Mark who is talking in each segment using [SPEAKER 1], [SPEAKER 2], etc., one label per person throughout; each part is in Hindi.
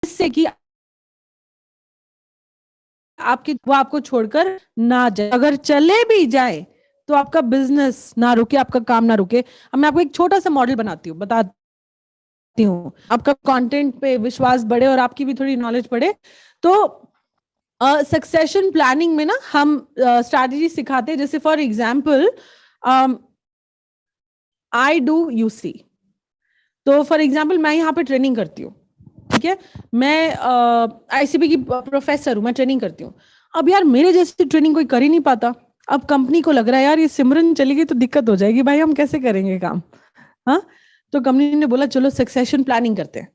[SPEAKER 1] जिससे कि वो आपको छोड़कर ना जाए। अगर चले भी जाए तो आपका बिजनेस ना रुके, आपका काम ना रुके। अब मैं आपको एक छोटा सा मॉडल बताती हूँ, आपका कंटेंट पे विश्वास बढ़े और आपकी भी थोड़ी नॉलेज बढ़े। तो सक्सेशन प्लानिंग में ना हम स्ट्रैटेजी सिखाते हैं। जैसे for example I do you see. तो फॉर एग्जाम्पल मैं यहाँ पे ट्रेनिंग करती हूँ, ठीक है, मैं आईसीबी की प्रोफेसर हूँ, मैं ट्रेनिंग करती हूँ। अब यार मेरे जैसी ट्रेनिंग कोई कर ही नहीं पाता। अब कंपनी को लग रहा है यार ये सिमरन चली गई तो दिक्कत हो जाएगी, भाई हम कैसे करेंगे काम। हाँ, तो कंपनी ने बोला चलो सक्सेशन प्लानिंग करते हैं।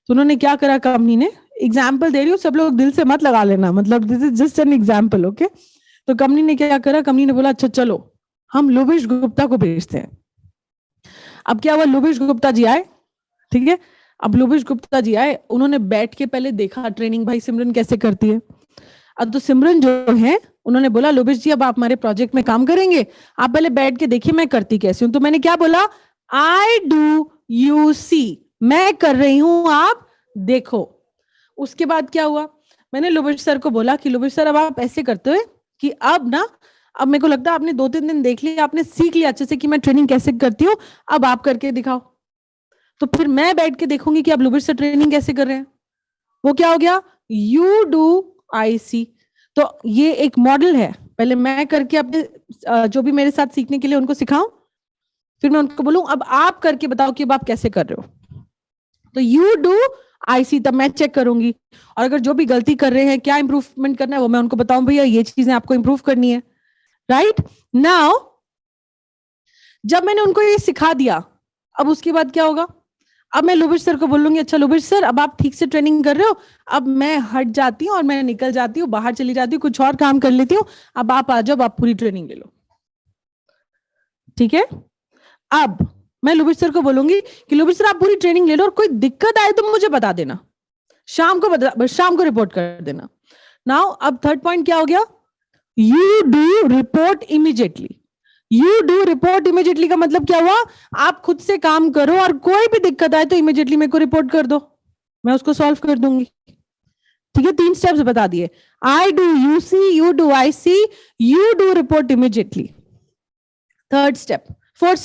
[SPEAKER 1] तो उन्होंने क्या करा, कंपनी ने, एग्जाम्पल दे रही हूँ, सब लोग दिल से मत लगा लेना, मतलब this is just an example, okay. तो कंपनी ने क्या करा, कंपनी ने बोला अच्छा चलो हम लोवेश गुप्ता को भेजते हैं। अब क्या हुआ, लोवेश गुप्ता जी आए, ठीक है। अब लोवेश गुप्ता जी आए, उन्होंने बैठ के पहले देखा ट्रेनिंग भाई सिमरन कैसे करती है। अब तो सिमरन जो है उन्होंने बोला लोवेश जी अब आप हमारे प्रोजेक्ट में काम करेंगे, आप पहले बैठ के देखिए मैं करती कैसे हूं। तो मैंने क्या बोला, आई डू यू सी, मैं कर रही हूं आप देखो। उसके बाद क्या हुआ, मैंने लोवेश सर को बोला कि लोवेश सर अब आप ऐसे करते हो कि अब ना, अब मेरे को लगता है आपने 2-3 दिन देख लिया, आपने सीख लिया अच्छे से कि मैं ट्रेनिंग कैसे करती हूँ, अब आप करके दिखाओ। तो फिर मैं बैठ के देखूंगी कि आप लोवेश सर ट्रेनिंग कैसे कर रहे हैं। वो क्या हो गया, यू डू आई सी। तो ये एक मॉडल है, पहले मैं करके अपने जो भी मेरे साथ सीखने के लिए उनको सिखाऊं, फिर मैं उनको बोलूं अब आप करके बताओ कि अब आप कैसे कर रहे हो। तो यू डू आई सी, तब मैं चेक करूंगी, और अगर जो भी गलती कर रहे हैं, क्या इंप्रूवमेंट करना है, वो मैं उनको बताऊं भैया ये चीजें आपको इंप्रूव करनी है, राइट नाउ। जब मैंने उनको ये सिखा दिया, अब उसके बाद क्या होगा, अब मैं लोवेश सर को बोलूंगी अच्छा लोवेश सर अब आप ठीक से ट्रेनिंग कर रहे हो, अब मैं हट जाती हूँ और मैं निकल जाती हूँ, बाहर चली जाती हूँ, कुछ और काम कर लेती हूँ, अब आप आ जाओ, आप पूरी ट्रेनिंग ले लो, ठीक है। अब मैं लोवेश सर को बोलूंगी कि लोवेश सर आप पूरी ट्रेनिंग ले लो और कोई दिक्कत आए तो मुझे बता देना, शाम को रिपोर्ट कर देना। नाउ अब थर्ड पॉइंट क्या हो गया, you do report immediately. You do report immediately का मतलब क्या हुआ, आप खुद से काम करो और कोई भी दिक्कत आए तो इमीडिएटली मेरे को रिपोर्ट कर दो, मैं उसको सॉल्व कर दूंगी, ठीक है। 3 स्टेप्स बता दिए, I do you see, you do I see, you do report immediately. Third step, fourth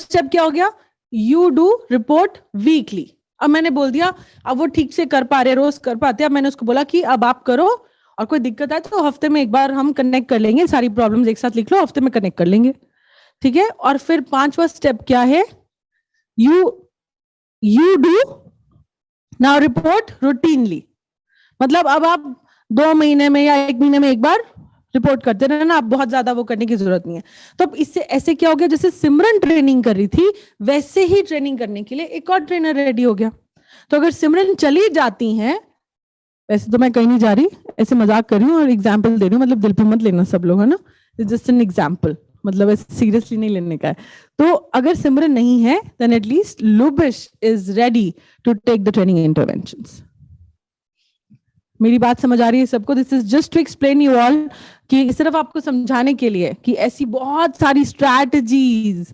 [SPEAKER 1] step क्या हो गया, यू डू रिपोर्ट वीकली। अब मैंने बोल दिया, अब वो ठीक से कर पा रहे, रोज कर पाते, अब मैंने उसको बोला कि अब आप करो और कोई दिक्कत आए तो हफ्ते में एक बार हम कनेक्ट कर लेंगे, सारी प्रॉब्लम्स एक साथ लिख लो, हफ्ते में कनेक्ट कर लेंगे, ठीक है। और फिर 5वां स्टेप क्या है, you you do now report routinely. मतलब अब आप 2 महीने में या 1 महीने में एक बार रिपोर्ट करते रहना, आप बहुत ज्यादा वो करने की जरूरत नहीं है। तो अब इससे ऐसे क्या हो गया, जैसे सिमरन ट्रेनिंग कर रही थी वैसे ही ट्रेनिंग करने के लिए एक और ट्रेनर रेडी हो गया। तो अगर सिमरन चली जाती हैं, वैसे तो मैं कहीं नहीं जा रही, ऐसे मजाक कर रही हूँ और एग्जाम्पल दे रही हूँ, मतलब दिल पे मत लेना सब लोग, है ना, जस्ट एन एग्जाम्पल, मतलब ऐसे सीरियसली नहीं लेने का है। तो अगर सिमरन नहीं है then at least Lovesh is ready to take the training interventions. मेरी बात समझ आ रही है सबको, this is just to explain you all, कि सिर्फ आपको समझाने के लिए कि ऐसी बहुत सारी स्ट्रैटेजीज,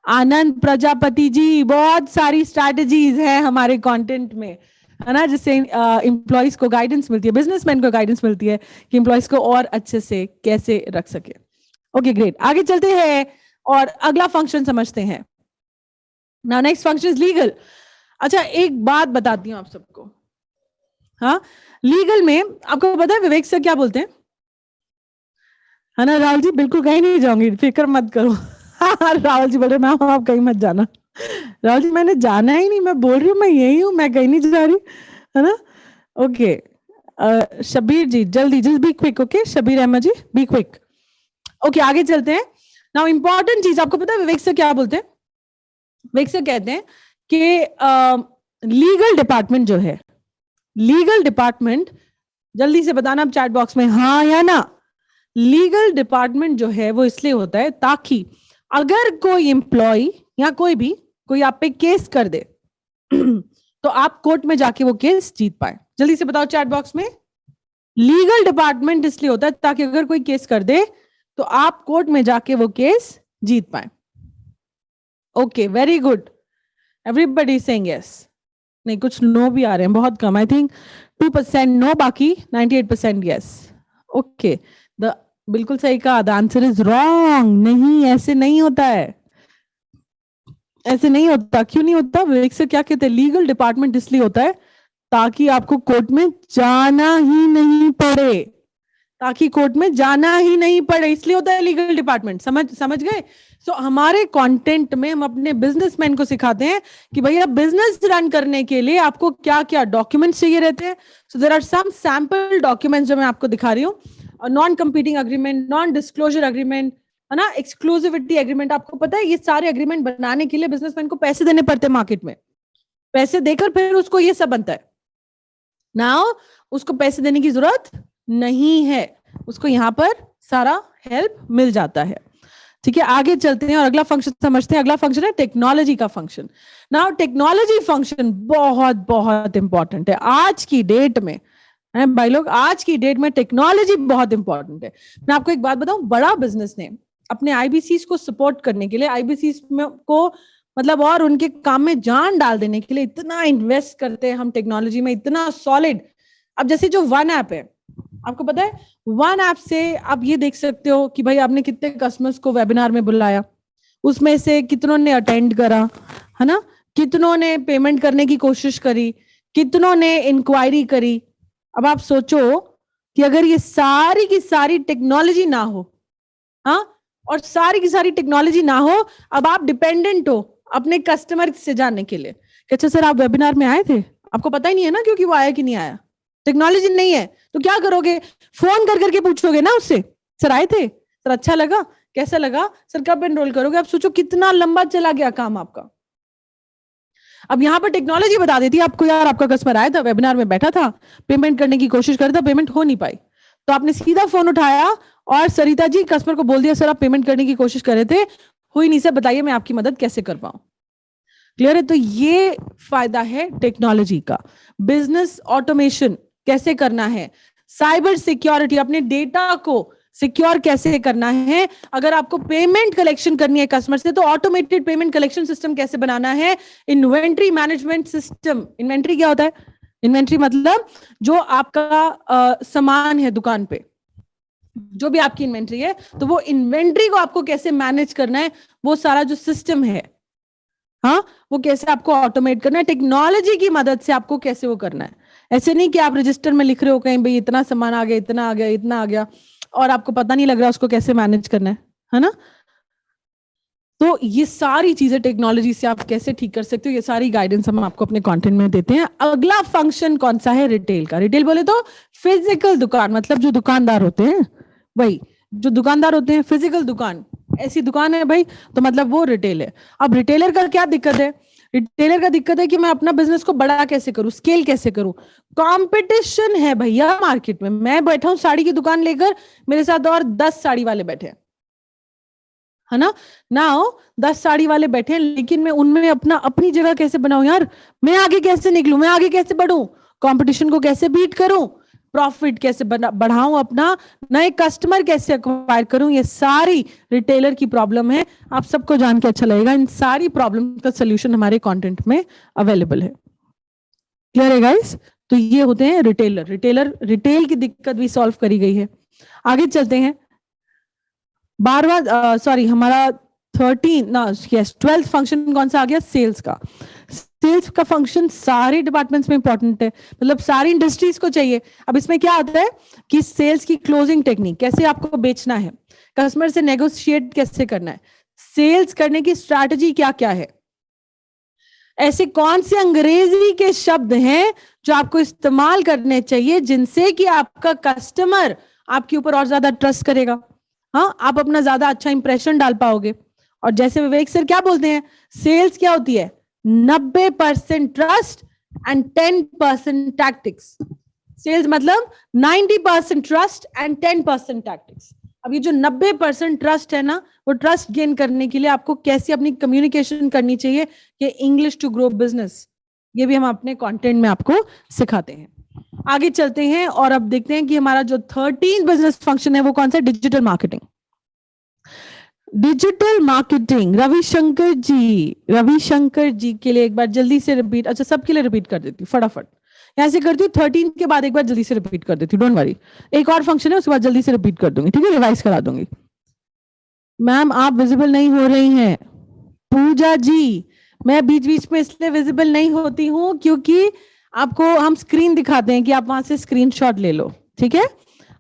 [SPEAKER 1] आनंद प्रजापति जी बहुत सारी स्ट्रैटेजीज है हमारे कंटेंट में, है ना, जिससे एम्प्लॉइज को गाइडेंस मिलती है, बिजनेसमैन को गाइडेंस मिलती है कि एम्प्लॉइज को और अच्छे से कैसे रख सके। ओके ग्रेट, आगे चलते हैं और अगला फंक्शन समझते हैं। Now next function is legal. अच्छा एक बात बताती हूँ आप सबको, हाँ, लीगल में आपको पता है विवेक सर क्या बोलते हैं, है ना राहुल जी, बिल्कुल कहीं नहीं जाऊंगी, फिक्र मत करो। राहुल जी बोल रहे मैम आप कहीं मत जाना। राहुल जी मैंने जाना ही नहीं, मैं बोल रही हूँ मैं यही हूँ, मैं कहीं नहीं जा रही, है ना। ओके शबीर जी जल्दी, just be quick, okay Shabir Ahmed ji be quick. Okay आगे चलते हैं। नाउ इंपॉर्टेंट चीज आपको पता है विवेक सर क्या बोलते हैं, विवेक सर कहते हैं कि लीगल डिपार्टमेंट जो है, लीगल डिपार्टमेंट, जल्दी से बताना आप चैट बॉक्स में हाँ या ना, लीगल डिपार्टमेंट जो है वो इसलिए होता है ताकि अगर कोई एम्प्लॉय या कोई आप पे केस कर दे तो आप कोर्ट में जाके वो केस जीत पाए। जल्दी से बताओ चैट बॉक्स में, लीगल डिपार्टमेंट इसलिए होता है ताकि अगर कोई केस कर दे तो आप कोर्ट में जाके वो केस जीत पाए। Okay very good, everybody saying yes. नहीं, कुछ नो भी आ रहे हैं, बहुत कम, आई थिंक 2% नो, बाकी 98% यस। ओके, द बिल्कुल सही कहा, द आंसर इज रॉन्ग। नहीं, ऐसे नहीं होता है, ऐसे नहीं होता। क्यों नहीं होता? विवेक सर क्या कहते हैं, लीगल डिपार्टमेंट इसलिए होता है ताकि आपको कोर्ट में जाना ही नहीं पड़े, ताकि कोर्ट में जाना ही नहीं पड़े, इसलिए होता है लीगल डिपार्टमेंट। समझ गए? सो हमारे कंटेंट में हम अपने बिजनेसमैन को सिखाते हैं कि भैया बिजनेस रन करने के लिए आपको क्या क्या डॉक्यूमेंट्स चाहिए रहते हैं। So there are some sample documents जो मैं आपको दिखा रही हूँ। Non competing agreement, non disclosure agreement, है ना, एक्सक्लूसिविटी एग्रीमेंट। आपको पता है ये सारे एग्रीमेंट बनाने के लिए बिजनेसमैन को पैसे देने पड़ते हैं मार्केट में, पैसे देकर फिर उसको ये सब बनता है। नाउ उसको पैसे देने की जरूरत नहीं है, उसको यहाँ पर सारा हेल्प मिल जाता है। ठीक है, आगे चलते हैं और अगला फंक्शन समझते हैं। अगला फंक्शन है टेक्नोलॉजी का फंक्शन। नाउ टेक्नोलॉजी फंक्शन बहुत बहुत इंपॉर्टेंट है आज की डेट में, है भाई लोग, आज की डेट में टेक्नोलॉजी बहुत इंपॉर्टेंट है। मैं आपको एक बात बताऊं, बड़ा बिजनेस ने अपने आईबीसीज को सपोर्ट करने के लिए, आईबीसीज को मतलब और उनके काम में जान डाल देने के लिए इतना इन्वेस्ट करते हैं हम टेक्नोलॉजी में, इतना सॉलिड। अब जैसे जो वन ऐप है, आपको पता है वन ऐप से आप ये देख सकते हो कि भाई आपने कितने कस्टमर्स को वेबिनार में बुलाया, उसमें से कितनों ने अटेंड करा, है ना, कितनों ने पेमेंट करने की कोशिश करी, कितनों ने इंक्वायरी करी। अब आप सोचो कि अगर ये सारी की सारी टेक्नोलॉजी ना हो, हाँ, और सारी की सारी टेक्नोलॉजी ना हो, अब आप डिपेंडेंट हो अपने कस्टमर से जानने के लिए कि अच्छा सर आप वेबिनार में आए थे, आपको पता ही नहीं है ना क्योंकि वो आया कि नहीं आया, टेक्नोलॉजी नहीं है, तो क्या करोगे, फोन कर करके पूछोगे ना उससे, सर आए थे, सर अच्छा लगा, कैसा लगा, सर कब एनरोल करोगे। आप सोचो कितना लंबा चला गया काम आपका। अब यहाँ पर टेक्नोलॉजी बता देती है आपको, यार आपका कस्टमर आया था, वेबिनार में बैठा था, पेमेंट करने की कोशिश कर रहा था, पेमेंट हो नहीं पाई, तो आपने सीधा फोन उठाया और सरिता जी कस्टमर को बोल दिया सर आप पेमेंट करने की कोशिश कर रहे थे, हुई नहीं सर, बताइए मैं आपकी मदद कैसे कर पाऊं। क्लियर है? तो ये फायदा है टेक्नोलॉजी का। बिजनेस ऑटोमेशन कैसे करना है, साइबर सिक्योरिटी, अपने डेटा को सिक्योर कैसे करना है, अगर आपको पेमेंट कलेक्शन करनी है कस्टमर से तो ऑटोमेटेड पेमेंट कलेक्शन सिस्टम कैसे बनाना है, इन्वेंट्री मैनेजमेंट सिस्टम। इन्वेंट्री क्या होता है? इन्वेंट्री मतलब जो आपका सामान है दुकान पे, जो भी आपकी इन्वेंट्री है, तो वो इन्वेंट्री को आपको कैसे मैनेज करना है, वो सारा जो सिस्टम है, हाँ, वो कैसे आपको ऑटोमेट करना है, टेक्नोलॉजी की मदद से आपको कैसे वो करना है। ऐसे नहीं कि आप रजिस्टर में लिख रहे हो कहीं भाई इतना सामान आ गया, इतना आ गया, इतना आ गया, और आपको पता नहीं लग रहा उसको कैसे मैनेज करना है ना। तो ये सारी चीजें टेक्नोलॉजी से आप कैसे ठीक कर सकते हो, ये सारी गाइडेंस हम आपको अपने कंटेंट में देते हैं। अगला फंक्शन कौन सा है? रिटेल का। रिटेल बोले तो फिजिकल दुकान, मतलब जो दुकानदार होते हैं, वही जो दुकानदार होते हैं, फिजिकल दुकान, ऐसी दुकान है भाई, तो मतलब वो रिटेल है। अब रिटेलर का क्या दिक्कत है? रिटेलर का दिक्कत है कि मैं अपना बिजनेस को बड़ा कैसे करूं, स्केल कैसे करूं। कंपटीशन है भैया मार्केट में, मैं बैठा हूं साड़ी की दुकान लेकर, मेरे साथ और 10 साड़ी वाले बैठे हैं, है ना, नाउ 10 साड़ी वाले बैठे हैं, लेकिन मैं उनमें अपनी जगह कैसे बनाऊं यार, मैं आगे कैसे निकलूं, मैं आगे कैसे बढ़ूं, कंपटीशन को कैसे बीट करूं, प्रॉफिट कैसे बढ़ाऊं अपना, नए कस्टमर कैसे एक्वायर करूं, ये सारी रिटेलर की प्रॉब्लम है। आप सबको जान के अच्छा लगेगा, इन सारी प्रॉब्लम का सोल्यूशन हमारे कंटेंट में अवेलेबल है। क्लियर है गाइस? तो ये होते हैं रिटेलर। रिटेल की दिक्कत भी सॉल्व करी गई है। आगे चलते हैं। 12वां 12th फंक्शन कौन सा आ गया? सेल्स का। सेल्स का फंक्शन सारे डिपार्टमेंट्स में इंपॉर्टेंट है, मतलब सारी इंडस्ट्रीज को चाहिए। अब इसमें क्या आता है कि सेल्स की क्लोजिंग टेक्निक, कैसे आपको बेचना है, कस्टमर से नेगोशिएट कैसे करना है, सेल्स करने की स्ट्रैटेजी क्या क्या है, ऐसे कौन से अंग्रेजी के शब्द हैं जो आपको इस्तेमाल करने चाहिए जिनसे कि आपका कस्टमर आपके ऊपर और ज्यादा ट्रस्ट करेगा, हाँ, आप अपना ज्यादा अच्छा इंप्रेशन डाल पाओगे। और जैसे विवेक सर क्या बोलते हैं, सेल्स क्या होती है? 90% ट्रस्ट एंड 10% टैक्टिक्स। सेल्स मतलब 90% ट्रस्ट एंड 10% टैक्टिक्स। अब ये जो 90% ट्रस्ट है ना, वो ट्रस्ट गेन करने के लिए आपको कैसे अपनी कम्युनिकेशन करनी चाहिए, कि इंग्लिश टू ग्रो बिजनेस, ये भी हम अपने कंटेंट में आपको सिखाते हैं। आगे चलते हैं और अब देखते हैं कि हमारा जो 13th बिजनेस फंक्शन है वो कौन सा? Digital marketing. Digital marketing, Ravishankar ji के लिए एक बार जल्दी से रिपीट, अच्छा सबके लिए रिपीट कर देती हूँ फटाफट, यहाँ से करती हूँ 13 के बाद एक बार जल्दी से रिपीट कर देती हूँ, डोंट वरी, एक और फंक्शन है उसके बाद जल्दी से रिपीट कर दूंगी, ठीक है, रिवाइज करा दूंगी। मैम आप विजिबल नहीं हो रही हैं। पूजा जी, मैं बीच बीच में इसलिए विजिबल नहीं होती हूँ क्योंकि आपको हम स्क्रीन दिखाते हैं कि आप वहां से स्क्रीनशॉट ले लो, ठीक है।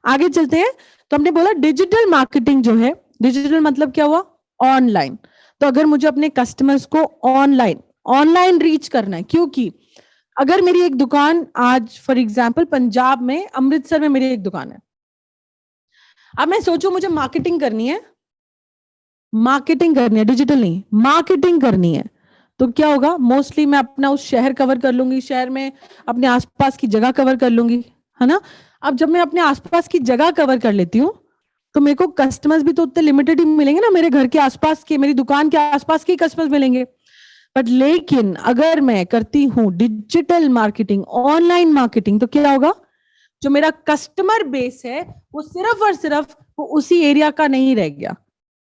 [SPEAKER 1] आगे चलते हैं। तो हमने बोला डिजिटल मार्केटिंग जो है, डिजिटल मतलब क्या हुआ, ऑनलाइन। तो अगर मुझे अपने कस्टमर्स को ऑनलाइन ऑनलाइन रीच करना है, क्योंकि अगर मेरी एक दुकान आज फॉर एग्जांपल पंजाब में अमृतसर में मेरी एक दुकान है, अब मैं सोचूं मुझे मार्केटिंग करनी है, डिजिटल नहीं, मार्केटिंग करनी है, तो क्या होगा, मोस्टली मैं अपना उस शहर कवर कर लूंगी, शहर में अपने आसपास की जगह कवर कर लूंगी, है ना। अब जब मैं अपने आसपास की जगह कवर कर लेती हूँ तो मेरे को कस्टमर्स भी तो उतने लिमिटेड ही मिलेंगे ना, मेरे घर के आसपास के, मेरी दुकान के आसपास के कस्टमर्स मिलेंगे। बट लेकिन अगर मैं करती हूँ डिजिटल मार्केटिंग, ऑनलाइन मार्केटिंग, तो क्या होगा, जो मेरा कस्टमर बेस है वो सिर्फ और सिर्फ वो उसी एरिया का नहीं रह गया,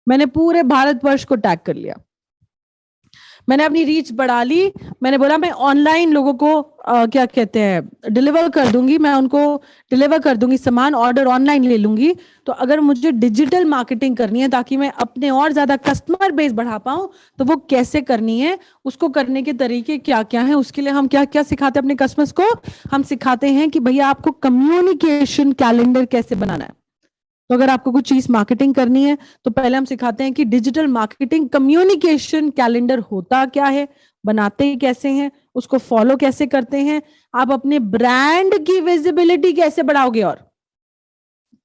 [SPEAKER 1] मैंने पूरे भारतवर्ष को टैग कर लिया, मैंने अपनी रीच बढ़ा ली। मैंने बोला मैं ऑनलाइन लोगों को क्या कहते हैं, डिलीवर कर दूंगी, मैं उनको डिलीवर कर दूंगी सामान, ऑर्डर ऑनलाइन ले लूंगी। तो अगर मुझे डिजिटल मार्केटिंग करनी है ताकि मैं अपने और ज्यादा कस्टमर बेस बढ़ा पाऊं, तो वो कैसे करनी है, उसको करने के तरीके क्या क्या हैं, उसके लिए हम क्या क्या सिखाते हैं अपने कस्टमर्स को। हम सिखाते हैं कि भैया आपको कम्युनिकेशन कैलेंडर कैसे बनाना है। तो अगर आपको कुछ चीज मार्केटिंग करनी है तो पहले हम सिखाते हैं कि डिजिटल मार्केटिंग कम्युनिकेशन कैलेंडर होता क्या है, बनाते कैसे हैं, उसको फॉलो कैसे करते हैं, आप अपने ब्रांड की विजिबिलिटी कैसे बढ़ाओगे। और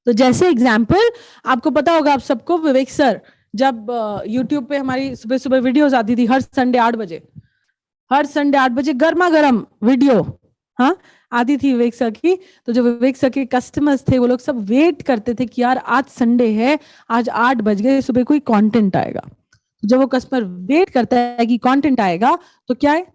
[SPEAKER 1] तो जैसे एग्जांपल आपको पता होगा, आप सबको, विवेक सर जब यूट्यूब पे हमारी सुबह सुबह वीडियोस आती थी हर संडे 8 बजे, हर संडे 8 बजे गर्मा गर्म वीडियो, हाँ, आती थी विवेक सर की। तो जो विवेक सर के कस्टमर्स थे वो लोग सब वेट करते थे कि यार आज संडे है, आज 8 बज गए, सुबह कोई कंटेंट आएगा। जब वो कस्टमर वेट करता है कि कंटेंट आएगा, तो क्या है,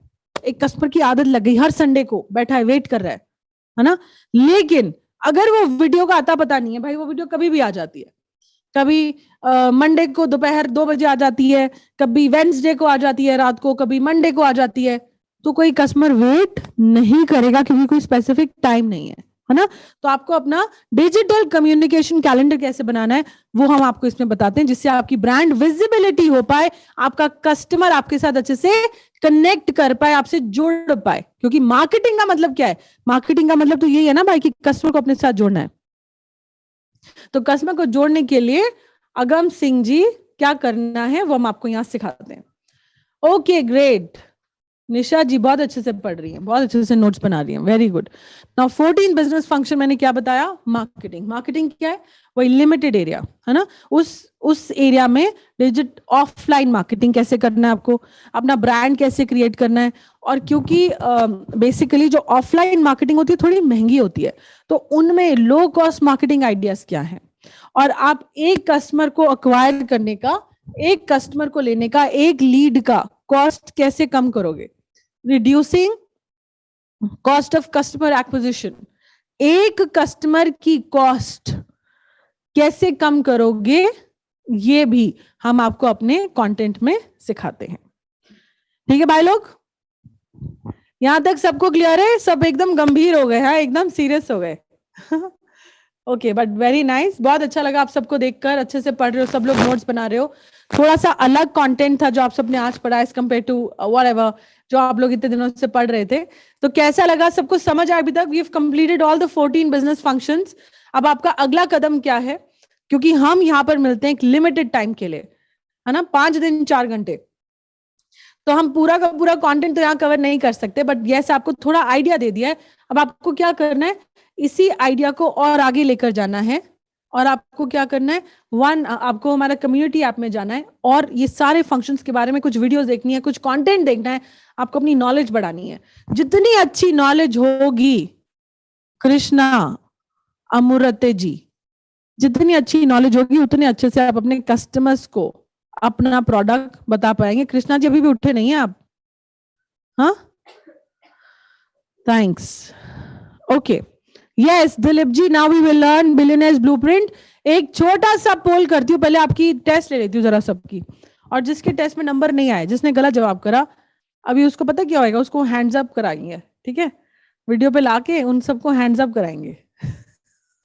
[SPEAKER 1] एक कस्टमर की आदत लग गई, हर संडे को बैठा है वेट कर रहा है ना। लेकिन अगर वो वीडियो का आता पता नहीं है, भाई वो वीडियो कभी भी आ जाती है, कभी मंडे को दोपहर 2 बजे आ जाती है, कभी वेंसडे को आ जाती है रात को, कभी मंडे को आ जाती है, तो कोई कस्टमर वेट नहीं करेगा क्योंकि कोई स्पेसिफिक टाइम नहीं है ना। तो आपको अपना डिजिटल कम्युनिकेशन कैलेंडर कैसे बनाना है वो हम आपको इसमें बताते हैं, जिससे आपकी ब्रांड विजिबिलिटी हो पाए, आपका कस्टमर आपके साथ अच्छे से कनेक्ट कर पाए, आपसे जुड़ पाए। क्योंकि मार्केटिंग का मतलब क्या है, मार्केटिंग का मतलब तो यही है ना भाई कि कस्टमर को अपने साथ जोड़ना है। तो कस्टमर को जोड़ने के लिए अगम सिंह जी क्या करना है वो हम आपको यहां सिखाते हैं। ओके ग्रेट, निशा जी बहुत अच्छे से पढ़ रही हैं, बहुत अच्छे से नोट्स बना रही हैं, very good. Now 14 business function मैंने क्या बताया, मार्केटिंग। मार्केटिंग क्या है, वही लिमिटेड एरिया है ना, उस एरिया में डिजिट ऑफलाइन मार्केटिंग कैसे करना है, आपको अपना ब्रांड कैसे क्रिएट करना है। और क्योंकि बेसिकली जो ऑफलाइन मार्केटिंग होती है थोड़ी महंगी होती है, तो उनमें लो कॉस्ट मार्केटिंग आइडियाज क्या है, और आप एक कस्टमर को अक्वायर करने का, एक कस्टमर को लेने का, एक लीड का कॉस्ट कैसे कम करोगे, reducing cost of customer acquisition, एक कस्टमर की कॉस्ट कैसे कम करोगे, ये भी हम आपको अपने कंटेंट में सिखाते हैं। ठीक है भाई लोग, यहां तक सबको क्लियर है, सब एकदम गंभीर हो गए हैं, एकदम सीरियस हो गए। ओके बट वेरी नाइस, बहुत अच्छा लगा आप सबको देखकर, अच्छे से पढ़ रहे हो सब लोग, नोट्स बना रहे हो। थोड़ा सा अलग कंटेंट था जो आप सबने आज पढ़ा एज कम्पेयर टू व्हाटएवर जो आप लोग इतने दिनों से पढ़ रहे थे। तो कैसा लगा, सबको समझ आया अभी तक? We have completed all the 14 business functions. अब आपका अगला कदम क्या है, क्योंकि हम यहाँ पर मिलते हैं एक लिमिटेड टाइम के लिए, है ना, 5 दिन 4 घंटे, तो हम पूरा का पूरा कंटेंट तो यहाँ कवर नहीं कर सकते, बट यस आपको थोड़ा आइडिया दे दिया है। अब आपको क्या करना है, इसी आइडिया को और आगे लेकर जाना है, और आपको क्या करना है, आपको हमारा कम्युनिटी ऐप में जाना है और ये सारे फंक्शंस के बारे में कुछ वीडियोस देखनी है, कुछ कंटेंट देखना है, आपको अपनी नॉलेज बढ़ानी है। जितनी अच्छी नॉलेज होगी, कृष्णा अमूर्ते जी, जितनी अच्छी नॉलेज होगी उतने अच्छे से आप अपने कस्टमर्स को अपना प्रोडक्ट बता पाएंगे। कृष्णा जी अभी भी उठे नहीं है आप? हाँ, thanks. Okay, yes Dilip ji, now we will learn billionaires blueprint. एक छोटा सा पोल करती हूँ, पहले आपकी टेस्ट ले लेती हूँ जरा सबकी, और जिसके टेस्ट में नंबर नहीं आए, जिसने गलत जवाब करा, अभी उसको पता क्या होएगा, उसको हैंड्स अप कराएंगे, ठीक है, वीडियो पे लाके उन सबको हैंड्स अप कराएंगे।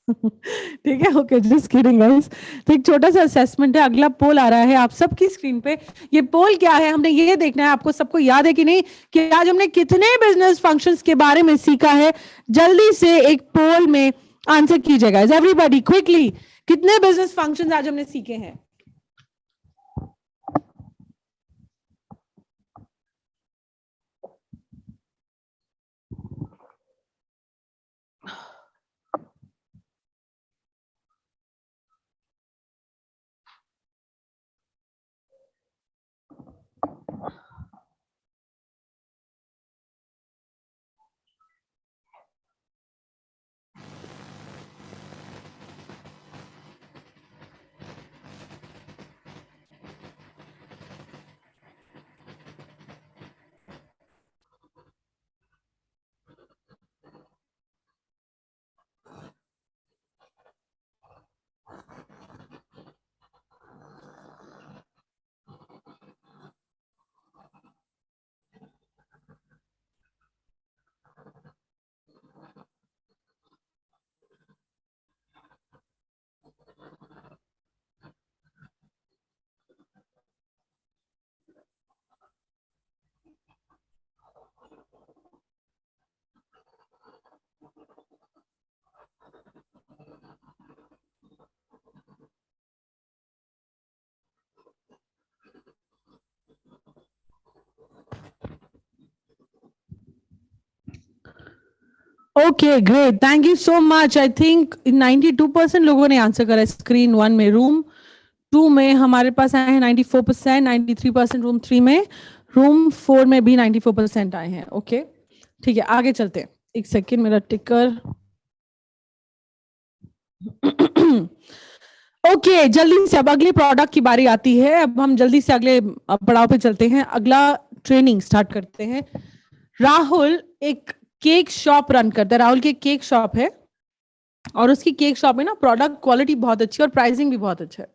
[SPEAKER 1] ठीक है, ओके, जस्ट किडिंग गाइस। तो एक छोटा सा असेसमेंट है, अगला पोल आ रहा है आप सबकी स्क्रीन पे। ये पोल क्या है, हमने ये देखना है आपको सबको याद है कि नहीं, कि आज हमने कितने बिजनेस फंक्शंस के बारे में सीखा है। जल्दी से एक पोल में आंसर कीजिएगा एवरीबॉडी क्विकली, कितने बिजनेस फंक्शंस आज हमने सीखे हैं। Okay great, thank you so much. I think 92% लोगों ने आंसर करा स्क्रीन 1 में। रूम 2 में हमारे पास आए हैं 94%, 93% रूम 3 में, रूम 4 में भी 94% आए हैं। ओके ठीक है, आगे चलते हैं। एक सेकेंड, मेरा टिकर। ओके जल्दी से अब अगले प्रोडक्ट की बारी आती है। अब हम जल्दी से अगले पड़ाव पे चलते हैं, अगला ट्रेनिंग स्टार्ट करते हैं। राहुल एक केक शॉप रन करता है। राहुल की केक शॉप है और उसकी केक शॉप में ना प्रोडक्ट क्वालिटी बहुत अच्छी है और प्राइसिंग भी बहुत अच्छा है।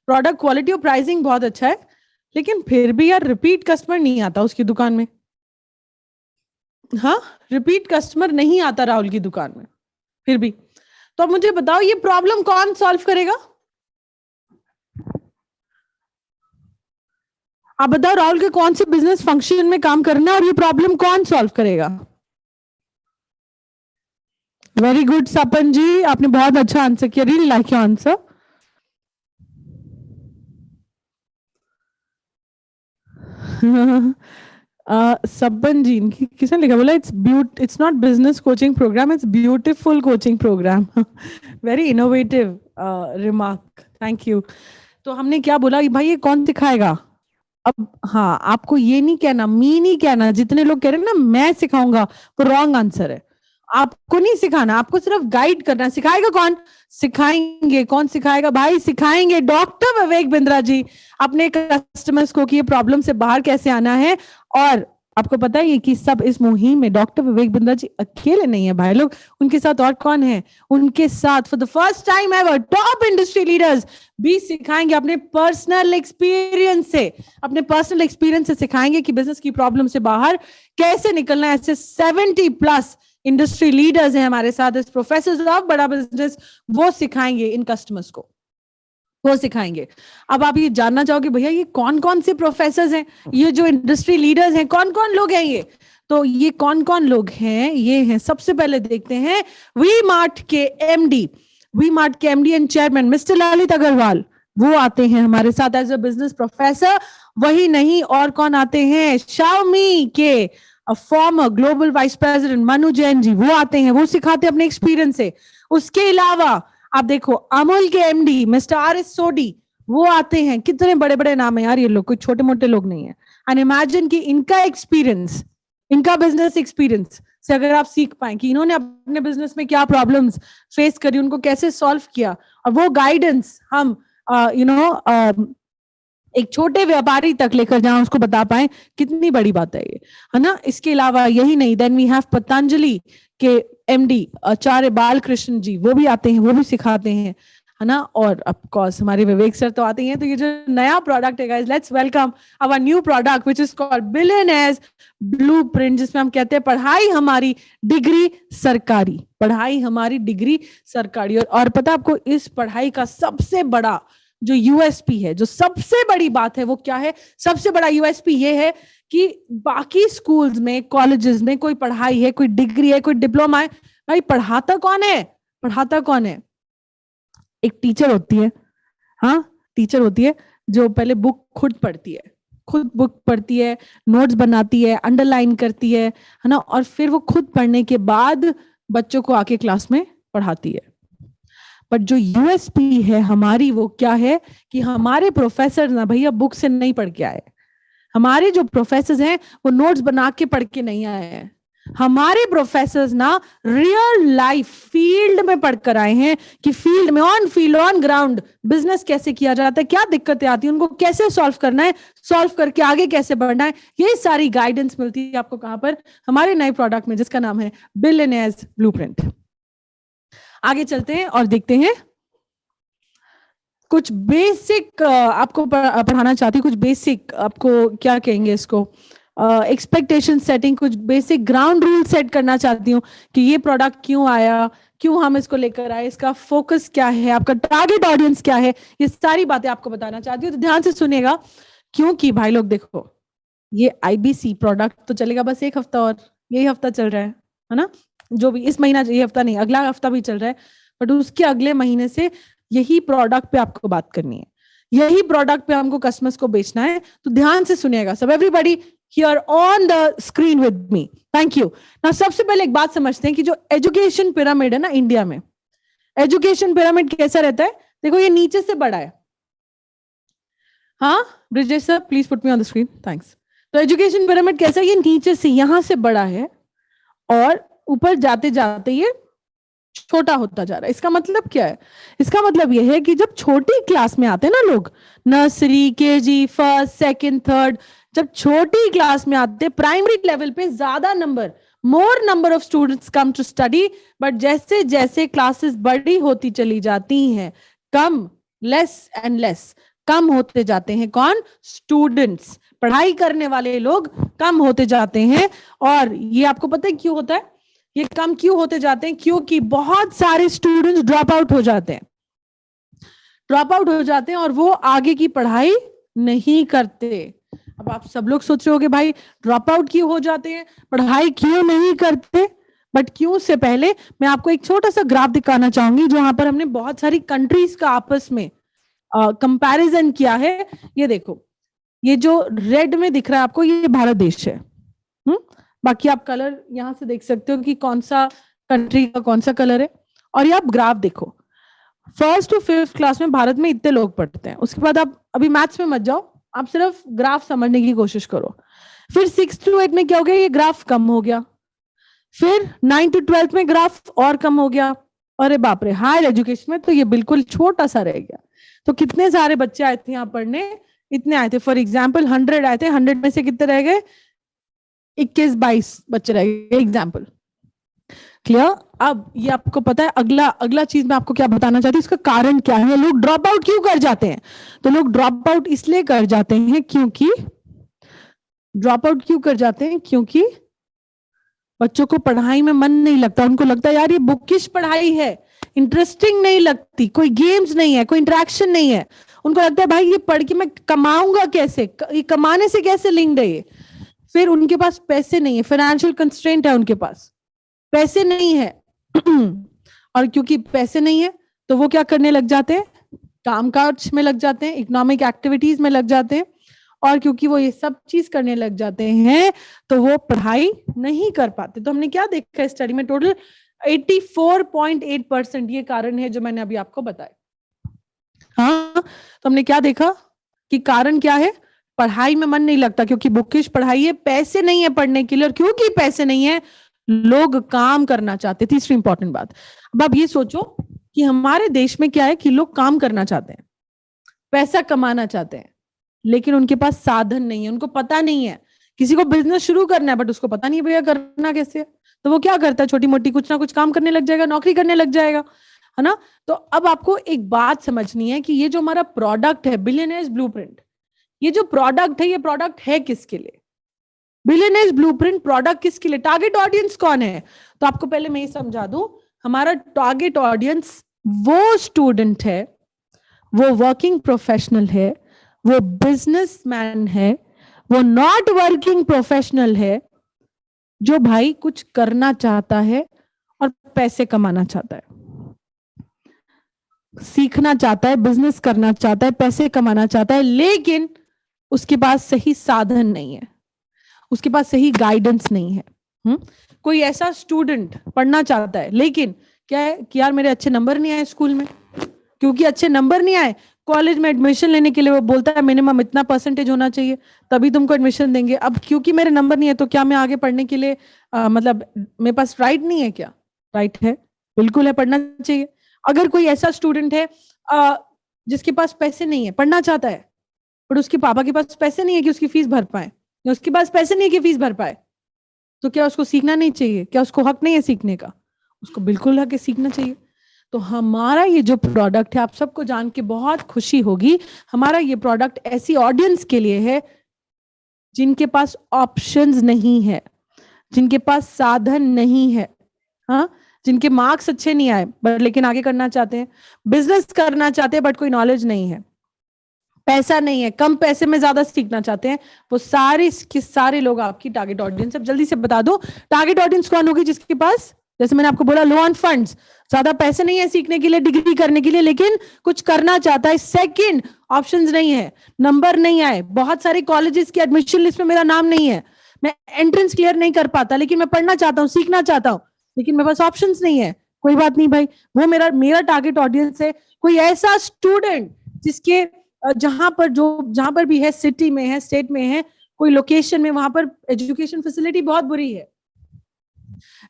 [SPEAKER 1] प्रोडक्ट क्वालिटी और प्राइसिंग बहुत अच्छा है, लेकिन फिर भी यार रिपीट कस्टमर नहीं आता उसकी दुकान में। हाँ, रिपीट कस्टमर नहीं आता राहुल की दुकान में फिर भी। तो अब मुझे बताओ ये प्रॉब्लम कौन सॉल्व करेगा? आप बताओ राहुल के कौन से बिजनेस फंक्शन में काम करना है और ये प्रॉब्लम कौन सॉल्व करेगा? वेरी गुड सपन जी, आपने बहुत अच्छा आंसर किया, really like your answer. Sapan ji, किसने लिखा, बोला it's not business coaching programme, it's beautiful coaching programme. Very innovative remark, thank you. तो हमने क्या बोला भाई, ये कौन सिखाएगा? अब हाँ, आपको ये नहीं कहना, मी नहीं कहना। जितने लोग कह रहे हैं ना मैं सिखाऊंगा, वो रॉन्ग आंसर है। आपको नहीं सिखाना, आपको सिर्फ गाइड करना। सिखाएगा कौन? सिखाएंगे, कौन सिखाएगा भाई? सिखाएंगे डॉक्टर विवेक बिंद्रा जी अपने कस्टमर्स को कि ये प्रॉब्लम से बाहर कैसे आना है। और आपको पता है कि सब इस मुहिम में डॉक्टर विवेक बिंद्रा जी अकेले नहीं है भाई लोग, उनके साथ और कौन है? उनके साथ for the first time ever top industry leaders भी सिखाएंगे अपने पर्सनल एक्सपीरियंस से। अपने पर्सनल एक्सपीरियंस से सिखाएंगे कि बिजनेस की प्रॉब्लम से बाहर कैसे निकलना है। ऐसे 70+ इंडस्ट्री लीडर्स हैं हमारे साथ, इस प्रोफेसर ऑफ बड़ा बिजनेस, वो सिखाएंगे इन कस्टमर्स को, वो सिखाएंगे। अब आप ये जानना चाहोगे भैया ये कौन कौन से प्रोफेसर्स हैं, ये जो इंडस्ट्री लीडर्स हैं कौन कौन लोग हैं ये? तो ये कौन कौन लोग हैं, ये हैं, सबसे पहले देखते हैं वी मार्ट के एमडी, वी मार्ट के MD and chairman mister Lalit Agarwal, वो आते हैं हमारे साथ एज अ बिजनेस प्रोफेसर। वही नहीं, और कौन आते हैं? शाओमी के former global vice president Manu Jain ji, वो आते हैं, वो सिखाते हैं अपने एक्सपीरियंस से। उसके अलावा आप देखो अमूल के एमडी मिस्टर आर एस सोडी, वो आते हैं। कितने बड़े बड़े नाम है यार ये लोग, कोई छोटे मोटे लोग नहीं है। एंड इमेजिन कि इनका एक्सपीरियंस, इनका बिजनेस एक्सपीरियंस से अगर आप सीख पाए कि इन्होंने अपने बिजनेस में क्या प्रॉब्लम्स फेस करी, उनको कैसे सॉल्व किया, और वो गाइडेंस हम एक छोटे व्यापारी तक लेकर जहां उसको बता पाए, कितनी बड़ी बात है ये, है ना। इसके अलावा यही नहीं, देन वी हैव पतंजलि के एमडी आचार्य बालकृष्ण जी, वो भी आते हैं, वो भी सिखाते हैं, है है ना। और ऑफ कोर्स हमारे विवेक सर तो आते ही हैं। तो ये जो नया प्रोडक्ट है guys, let's welcome our new product which is called billionaires blueprint, जिसमें हम कहते हैं पढ़ाई हमारी डिग्री सरकारी, पढ़ाई हमारी डिग्री सरकारी। और पता आपको इस पढ़ाई का सबसे बड़ा जो यूएसपी है, जो सबसे बड़ी बात है वो क्या है? सबसे बड़ा यूएसपी ये है कि बाकी स्कूल्स में, कॉलेजेस में कोई पढ़ाई है, कोई डिग्री है, कोई डिप्लोमा है, भाई पढ़ाता कौन है? पढ़ाता कौन है? एक टीचर होती है। हाँ, टीचर होती है जो पहले बुक खुद पढ़ती है, खुद बुक पढ़ती है, नोट्स बनाती है, अंडरलाइन करती है ना, और फिर वो खुद पढ़ने के बाद बच्चों को आके क्लास में पढ़ाती है। बट जो यूएसपी है हमारी वो क्या है कि हमारे प्रोफेसर ना भैया बुक से नहीं पढ़ के आए, हमारे जो प्रोफेसर हैं वो नोट्स बना के पढ़ के नहीं आए हैं, हमारे प्रोफेसर्स ना रियल लाइफ फील्ड में पढ़कर आए हैं कि फील्ड में, on field, on ground business कैसे किया जाता है, क्या दिक्कतें आती हैं, उनको कैसे सॉल्व करना है, सॉल्व करके आगे कैसे बढ़ना है, ये सारी गाइडेंस मिलती है आपको कहां पर? हमारे नए प्रोडक्ट में जिसका नाम है बिलियनेयर्स ब्लूप्रिंट। आगे चलते हैं और देखते हैं कुछ बेसिक आपको पढ़ाना चाहती हूँ, कुछ बेसिक आपको क्या कहेंगे इसको, एक्सपेक्टेशन सेटिंग, कुछ बेसिक ग्राउंड रूल सेट करना चाहती हूँ कि ये प्रोडक्ट क्यों आया, क्यों हम इसको लेकर आए, इसका फोकस क्या है, आपका टारगेट ऑडियंस क्या है, ये सारी बातें आपको बताना चाहती हूँ। तो ध्यान से सुनिएगा, क्योंकि भाई लोग देखो, ये आईबीसी प्रोडक्ट तो चलेगा बस एक हफ्ता, और यही हफ्ता चल रहा है ना, जो भी इस महीना, ये हफ्ता नहीं, अगला हफ्ता भी चल रहा है, बट उसके अगले महीने से यही प्रोडक्ट पे आपको बात करनी है, यही प्रोडक्ट पे हमको कस्टमर्स को बेचना है। तो ध्यान से सुनिएगा सब, everybody here on the screen with me, thank you. ना सबसे पहले एक बात समझते हैं कि जो एजुकेशन पिरामिड है ना इंडिया में, एजुकेशन पिरामिड कैसा रहता है? देखो ये नीचे से बड़ा है। हाँ Brijesh sir please put me on the screen, thanks. तो एजुकेशन पिरामिड कैसा है? ये नीचे से, यहां से बड़ा है और ऊपर जाते जाते ये छोटा होता जा रहा है। इसका मतलब क्या है? इसका मतलब यह है कि जब छोटी क्लास में आते हैं ना लोग, nursery, KG, first, second, third, जब छोटी क्लास में आते हैं, प्राइमरी लेवल पे ज्यादा number, more number of students come to study, but जैसे जैसे क्लासेस बड़ी होती चली जाती हैं, कम, लेस एंड लेस, कम होते जाते हैं कौन? स्टूडेंट्स, पढ़ाई करने वाले लोग कम होते जाते हैं। और ये आपको पता है क्यों होता है? ये कम क्यों होते जाते हैं? क्योंकि बहुत सारे स्टूडेंट्स ड्रॉप आउट हो जाते हैं, ड्रॉप आउट हो जाते हैं और वो आगे की पढ़ाई नहीं करते। अब आप सब लोग सोच रहे होंगे भाई ड्रॉप आउट क्यों हो जाते हैं, पढ़ाई क्यों नहीं करते? बट क्यों से पहले मैं आपको एक छोटा सा ग्राफ दिखाना चाहूंगी, जहां पर हमने बहुत सारी कंट्रीज का आपस में कंपैरिजन किया है। ये देखो, ये जो रेड में दिख रहा है आपको, ये भारत देश है। बाकी आप कलर यहां से देख सकते हो कि कौन सा कंट्री का कौन सा कलर है। और ये आप ग्राफ देखो, फर्स्ट टू फिफ्थ क्लास में भारत में इतने लोग पढ़ते हैं, उसके बाद आप अभी मैथ्स में मत जाओ, आप सिर्फ ग्राफ समझने की कोशिश करो। फिर 6 to 8 में क्या हो गया? ये ग्राफ कम हो गया। फिर 9 to 12 में ग्राफ और कम हो गया। अरे बाप रे, हायर एजुकेशन में तो ये बिल्कुल छोटा सा रह गया। तो कितने सारे बच्चे आए थे यहाँ पढ़ने? इतने आए थे, फॉर एग्जाम्पल 100 आए थे, 100 में से कितने रह गए? 21-22 बच्चे रह गए, एग्जाम्पल। क्लियर? अब ये आपको पता है, अगला चीज मैं आपको क्या बताना चाहती हूँ, इसका कारण क्या है, लोग ड्रॉप आउट क्यों कर जाते हैं? तो लोग ड्रॉप आउट इसलिए कर जाते हैं क्योंकि, ड्रॉप आउट क्यों कर जाते हैं? क्योंकि बच्चों को पढ़ाई में मन नहीं लगता, उनको लगता है यार ये बुकिश पढ़ाई है, इंटरेस्टिंग नहीं लगती, कोई गेम्स नहीं है, कोई इंटरेक्शन नहीं है। उनको लगता है भाई ये पढ़ के मैं कमाऊंगा कैसे, ये कमाने से कैसे लिंक्ड है ये। फिर उनके पास पैसे नहीं है, फाइनेंशियल कंस्ट्रेंट है, उनके पास पैसे नहीं है और क्योंकि पैसे नहीं है तो वो क्या करने लग जाते हैं? कामकाज में लग जाते हैं, इकोनॉमिक एक्टिविटीज में लग जाते हैं। और क्योंकि वो ये सब चीज करने लग जाते हैं तो वो पढ़ाई नहीं कर पाते। तो हमने क्या देखा है स्टडी में, टोटल 84.8% ये कारण है जो मैंने अभी आपको बताया। हाँ, तो हमने क्या देखा कि कारण क्या है? पढ़ाई में मन नहीं लगता क्योंकि बुकिश पढ़ाई है, पैसे नहीं है पढ़ने के लिए, और क्योंकि पैसे नहीं है लोग काम करना चाहते। तीसरी इंपॉर्टेंट बात, अब आप ये सोचो कि हमारे देश में क्या है कि लोग काम करना चाहते हैं, पैसा कमाना चाहते हैं, लेकिन उनके पास साधन नहीं है, उनको पता नहीं है। किसी को बिजनेस शुरू करना है बट उसको पता नहीं है भैया करना कैसे है, तो वो क्या करता है? छोटी मोटी कुछ ना कुछ काम करने लग जाएगा, नौकरी करने लग जाएगा। है ना? तो अब आपको एक बात समझनी है कि ये जो हमारा प्रोडक्ट है बिलियनियर्स ब्लूप्रिंट, ये जो प्रोडक्ट है, ये प्रोडक्ट है किसके लिए? बिलियनियर्स ब्लूप्रिंट प्रोडक्ट किसके लिए? टारगेट ऑडियंस कौन है? तो आपको पहले मैं ये समझा दूं, हमारा टारगेट ऑडियंस वो स्टूडेंट है, वो वर्किंग प्रोफेशनल है, वो बिजनेसमैन है, वो नॉट वर्किंग प्रोफेशनल है, जो भाई कुछ करना चाहता है और पैसे कमाना चाहता है, सीखना चाहता है, बिजनेस करना चाहता है, पैसे कमाना चाहता है, लेकिन उसके पास सही साधन नहीं है, उसके पास सही गाइडेंस नहीं है। कोई ऐसा स्टूडेंट पढ़ना चाहता है, लेकिन क्या है कि यार मेरे अच्छे नंबर नहीं आए स्कूल में, क्योंकि अच्छे नंबर नहीं आए, कॉलेज में एडमिशन लेने के लिए वो बोलता है मिनिमम इतना परसेंटेज होना चाहिए तभी तुमको एडमिशन देंगे। अब क्योंकि मेरे नंबर नहीं है तो क्या मैं आगे पढ़ने के लिए मतलब मेरे पास राइट नहीं है क्या? राइट है, बिल्कुल है, पढ़ना चाहिए। अगर कोई ऐसा स्टूडेंट है जिसके पास पैसे नहीं है, पढ़ना चाहता है पर उसके पापा के पास पैसे नहीं है कि उसकी फीस भर पाए, या उसके पास पैसे नहीं है कि फीस भर पाए, तो क्या उसको सीखना नहीं चाहिए? क्या उसको हक नहीं है सीखने का? उसको बिल्कुल हक है, सीखना चाहिए। तो हमारा ये जो प्रोडक्ट है, आप सबको जान के बहुत खुशी होगी, हमारा ये प्रोडक्ट ऐसी ऑडियंस के लिए है जिनके पास ऑप्शंस नहीं है, जिनके पास साधन नहीं है, हाँ, जिनके मार्क्स अच्छे नहीं आए बट लेकिन आगे करना चाहते हैं, बिजनेस करना चाहते हैं बट कोई नॉलेज नहीं है, पैसा नहीं है, कम पैसे में ज्यादा सीखना चाहते हैं, वो सारे लोग आपकी टारगेट ऑडियंस। अब जल्दी से बता दो टारगेट ऑडियंस कौन होगी? जिसके पास, जैसे मैंने आपको बोला, लो ऑन फंड्स, ज्यादा पैसे नहीं है सीखने के लिए, डिग्री करने के लिए, लेकिन कुछ करना चाहता है। सेकंड, ऑप्शंस नहीं है, नंबर नहीं आए, बहुत सारे कॉलेजेस की एडमिशन लिस्ट में मेरा नाम नहीं है, मैं एंट्रेंस क्लियर नहीं कर पाता, लेकिन मैं पढ़ना चाहता हूँ, सीखना चाहता हूँ, लेकिन मेरे पास ऑप्शंस नहीं है। कोई बात नहीं भाई, वो मेरा टारगेट ऑडियंस है। कोई ऐसा स्टूडेंट जिसके जहां पर भी है, सिटी में है, स्टेट में है, कोई लोकेशन में, वहां पर एजुकेशन फैसिलिटी बहुत बुरी है,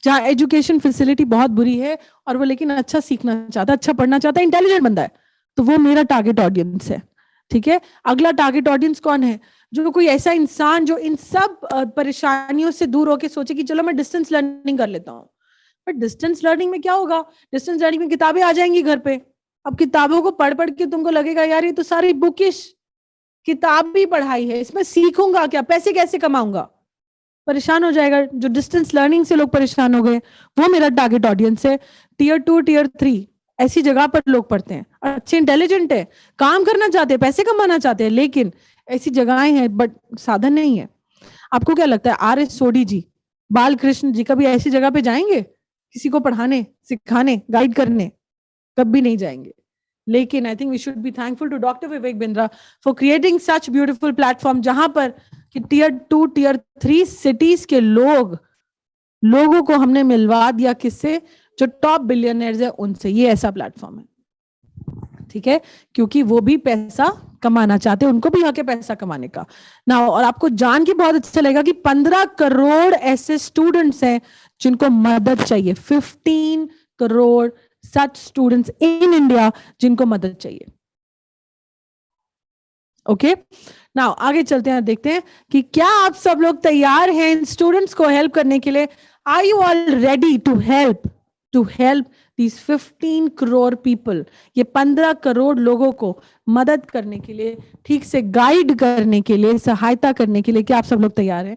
[SPEAKER 1] जहां एजुकेशन फैसिलिटी बहुत बुरी है और वो लेकिन अच्छा सीखना चाहता है, अच्छा पढ़ना चाहता है, इंटेलिजेंट बंदा है, तो वो मेरा टारगेट ऑडियंस है। ठीक है, अगला टारगेट ऑडियंस कौन है? जो कोई ऐसा इंसान जो इन सब परेशानियों से दूर होकर सोचे कि चलो मैं डिस्टेंस लर्निंग कर लेता हूँ। बट डिस्टेंस लर्निंग में क्या होगा? डिस्टेंस लर्निंग में किताबें आ जाएंगी घर पे, अब किताबों को पढ़ पढ़ के तुमको लगेगा यार ये तो सारी बुकिश किताब भी पढ़ाई है, इसमें सीखूंगा क्या, पैसे कैसे कमाऊंगा? परेशान हो जाएगा। जो डिस्टेंस लर्निंग से लोग परेशान हो गए, वो मेरा टारगेट ऑडियंस है। टियर 2 टियर 3 ऐसी जगह पर लोग पढ़ते हैं, अच्छे इंटेलिजेंट है, काम करना चाहते हैं, पैसे कमाना चाहते हैं, लेकिन ऐसी जगहें हैं बट साधन नहीं है। आपको क्या लगता है आर.एस. सोडी जी, बालकृष्ण जी कभी ऐसी जगह पे जाएंगे किसी को पढ़ाने, सिखाने, गाइड करने? कभी नहीं जाएंगे। लेकिन I think we should be thankful to doctor Vivek Bindra for creating such beautiful platform, जहां पर कि टियर 2 टियर 3 सिटीज के लोगों को हमने मिलवा दिया किससे? जो टॉप बिलियनर्स है उनसे। ये ऐसा प्लेटफॉर्म है, ठीक है, क्योंकि वो भी पैसा कमाना चाहते हैं, उनको भी हक है पैसा कमाने का ना। और आपको जान के बहुत अच्छा लगेगा कि 15 करोड़ ऐसे स्टूडेंट्स हैं जिनको मदद चाहिए, 15 करोड़ सच स्टूडेंट्स इन इंडिया जिनको मदद चाहिए। ओके, नाउ आगे चलते हैं, देखते हैं कि क्या आप सब लोग तैयार हैं इन स्टूडेंट्स को हेल्प करने के लिए? Are you all ready to help these 15 crore people? ये 15 करोड़ लोगों को मदद करने के लिए, ठीक से गाइड करने के लिए, सहायता करने के लिए, क्या आप सब लोग तैयार हैं?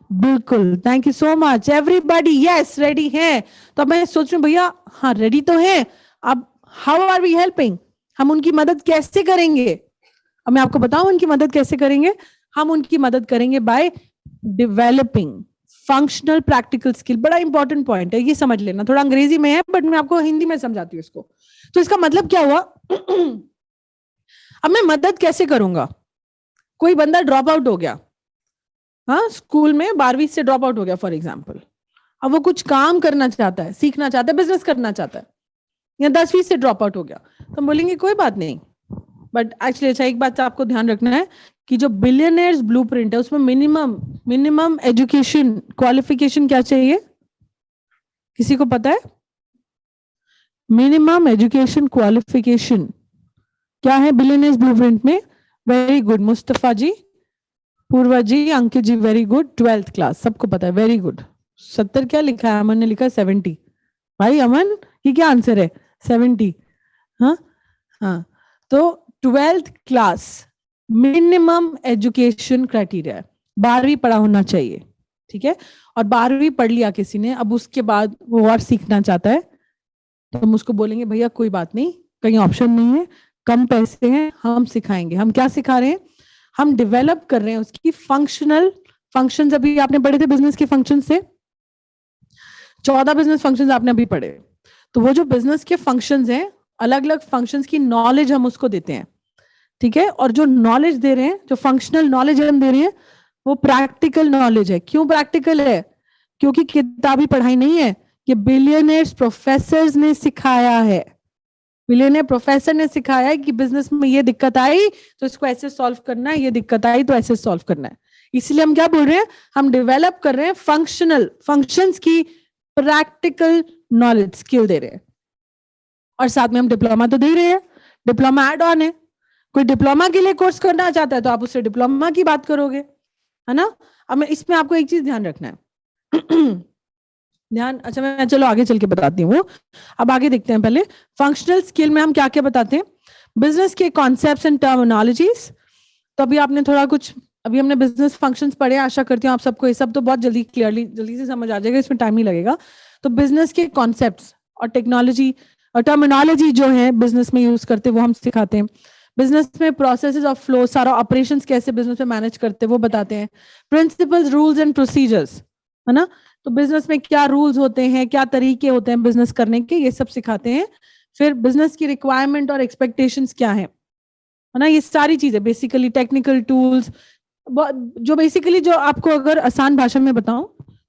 [SPEAKER 1] बिल्कुल, thank you so much everybody. Yes, ready है। तो मैं सोच रही हूँ भैया, हाँ रेडी तो है, अब हाउ आर वी हेल्पिंग? हम उनकी मदद कैसे करेंगे? अब मैं आपको बताऊं उनकी मदद कैसे करेंगे। हम उनकी मदद करेंगे by developing functional practical skill. बड़ा इंपॉर्टेंट पॉइंट है, ये समझ लेना। थोड़ा अंग्रेजी में है बट मैं आपको हिंदी में समझाती हूँ इसको। तो इसका मतलब क्या हुआ? अब मैं मदद कैसे करूंगा? कोई बंदा ड्रॉप आउट हो गया, हाँ, स्कूल में 12वीं से ड्रॉप आउट हो गया फॉर एग्जाम्पल, अब वो कुछ काम करना चाहता है, सीखना चाहता है, बिजनेस करना चाहता है, या 10वीं से ड्रॉप आउट हो गया, तो हम बोलेंगे कोई बात नहीं। बट एक्चुअली अच्छा, एक बात आपको ध्यान रखना है कि जो बिलियनियर्स ब्लूप्रिंट है उसमें मिनिमम एजुकेशन क्वालिफिकेशन क्या चाहिए? किसी को पता है? मिनिमम एजुकेशन क्वालिफिकेशन क्या है बिलियनियर्स ब्लूप्रिंट में? वेरी गुड मुस्तफा जी, पूर्वा जी, अंकित जी, वेरी गुड, 12th क्लास, सबको पता है, वेरी गुड। 70 क्या लिखा है? अमन ने लिखा 70। भाई अमन, ये क्या आंसर है? 70। हाँ हाँ, तो 12th class minimum education criteria है, 12वीं पढ़ा होना चाहिए, ठीक है। और 12वीं पढ़ लिया किसी ने, अब उसके बाद वो और सीखना चाहता है, तो हम उसको बोलेंगे भैया कोई बात नहीं, कहीं ऑप्शन नहीं है, कम पैसे हैं, हम सिखाएंगे। हम क्या सिखा रहे हैं, हम डेवलप कर रहे हैं उसकी फंक्शनल फंक्शंस। अभी आपने पढ़े थे बिजनेस के फंक्शन से, 14 बिजनेस फंक्शंस आपने अभी पढ़े। तो वो जो बिजनेस के फंक्शंस हैं, अलग अलग फंक्शंस की नॉलेज हम उसको देते हैं, ठीक है। और जो नॉलेज दे रहे हैं, जो फंक्शनल नॉलेज हम दे रहे हैं, वो प्रैक्टिकल नॉलेज है। क्यों प्रैक्टिकल है? क्योंकि किताबी पढ़ाई नहीं है, ये बिलियनियर्स प्रोफेसर्स ने सिखाया है। बिलियनियर प्रोफेसर ने सिखाया है कि बिजनेस में ये दिक्कत आई तो इसको ऐसे सॉल्व करना है, ये दिक्कत आई तो ऐसे सॉल्व करना है। इसलिए हम क्या बोल रहे हैं, हम डेवलप कर रहे हैं फंक्शनल फंक्शंस की प्रैक्टिकल नॉलेज स्किल दे रहे हैं। और साथ में हम डिप्लोमा तो दे रहे हैं, डिप्लोमा एड ऑन है। कोई डिप्लोमा के लिए कोर्स करना चाहता है तो आप उससे डिप्लोमा की बात करोगे, है ना। अब मैं इसमें आपको एक चीज ध्यान रखना है ध्यान, अच्छा मैं चलो आगे चल के बताती हूँ। अब आगे देखते हैं, पहले फंक्शनल स्किल में हम क्या क्या बताते हैं, बिजनेस के कॉन्सेप्ट्स एंड टर्मिनोलॉजीज। तो अभी आपने थोड़ा कुछ, अभी हमने बिजनेस फंक्शंस पढ़े, आशा करती हूँ आप सबको ये सब तो बहुत जल्दी क्लियरली जल्दी से समझ आ जाएगा, इसमें टाइम नहीं लगेगा। तो बिजनेस के कॉन्सेप्ट्स और टेक्नोलॉजी और टर्मिनोलॉजी जो है बिजनेस में यूज करते वो हम सिखाते हैं। बिजनेस में प्रोसेसेस ऑफ फ्लो, सारा ऑपरेशंस कैसे बिजनेस में मैनेज करते वो बताते हैं। प्रिंसिपल्स, रूल्स एंड प्रोसीजर्स, है ना। तो बिजनेस में क्या रूल्स होते हैं, क्या तरीके होते हैं बिजनेस करने के, ये सब सिखाते हैं। फिर बिजनेस की रिक्वायरमेंट और एक्सपेक्टेशंस क्या है ना, ये सारी चीजें बेसिकली टेक्निकल टूल्स, जो बेसिकली जो आपको अगर आसान भाषा में बताऊं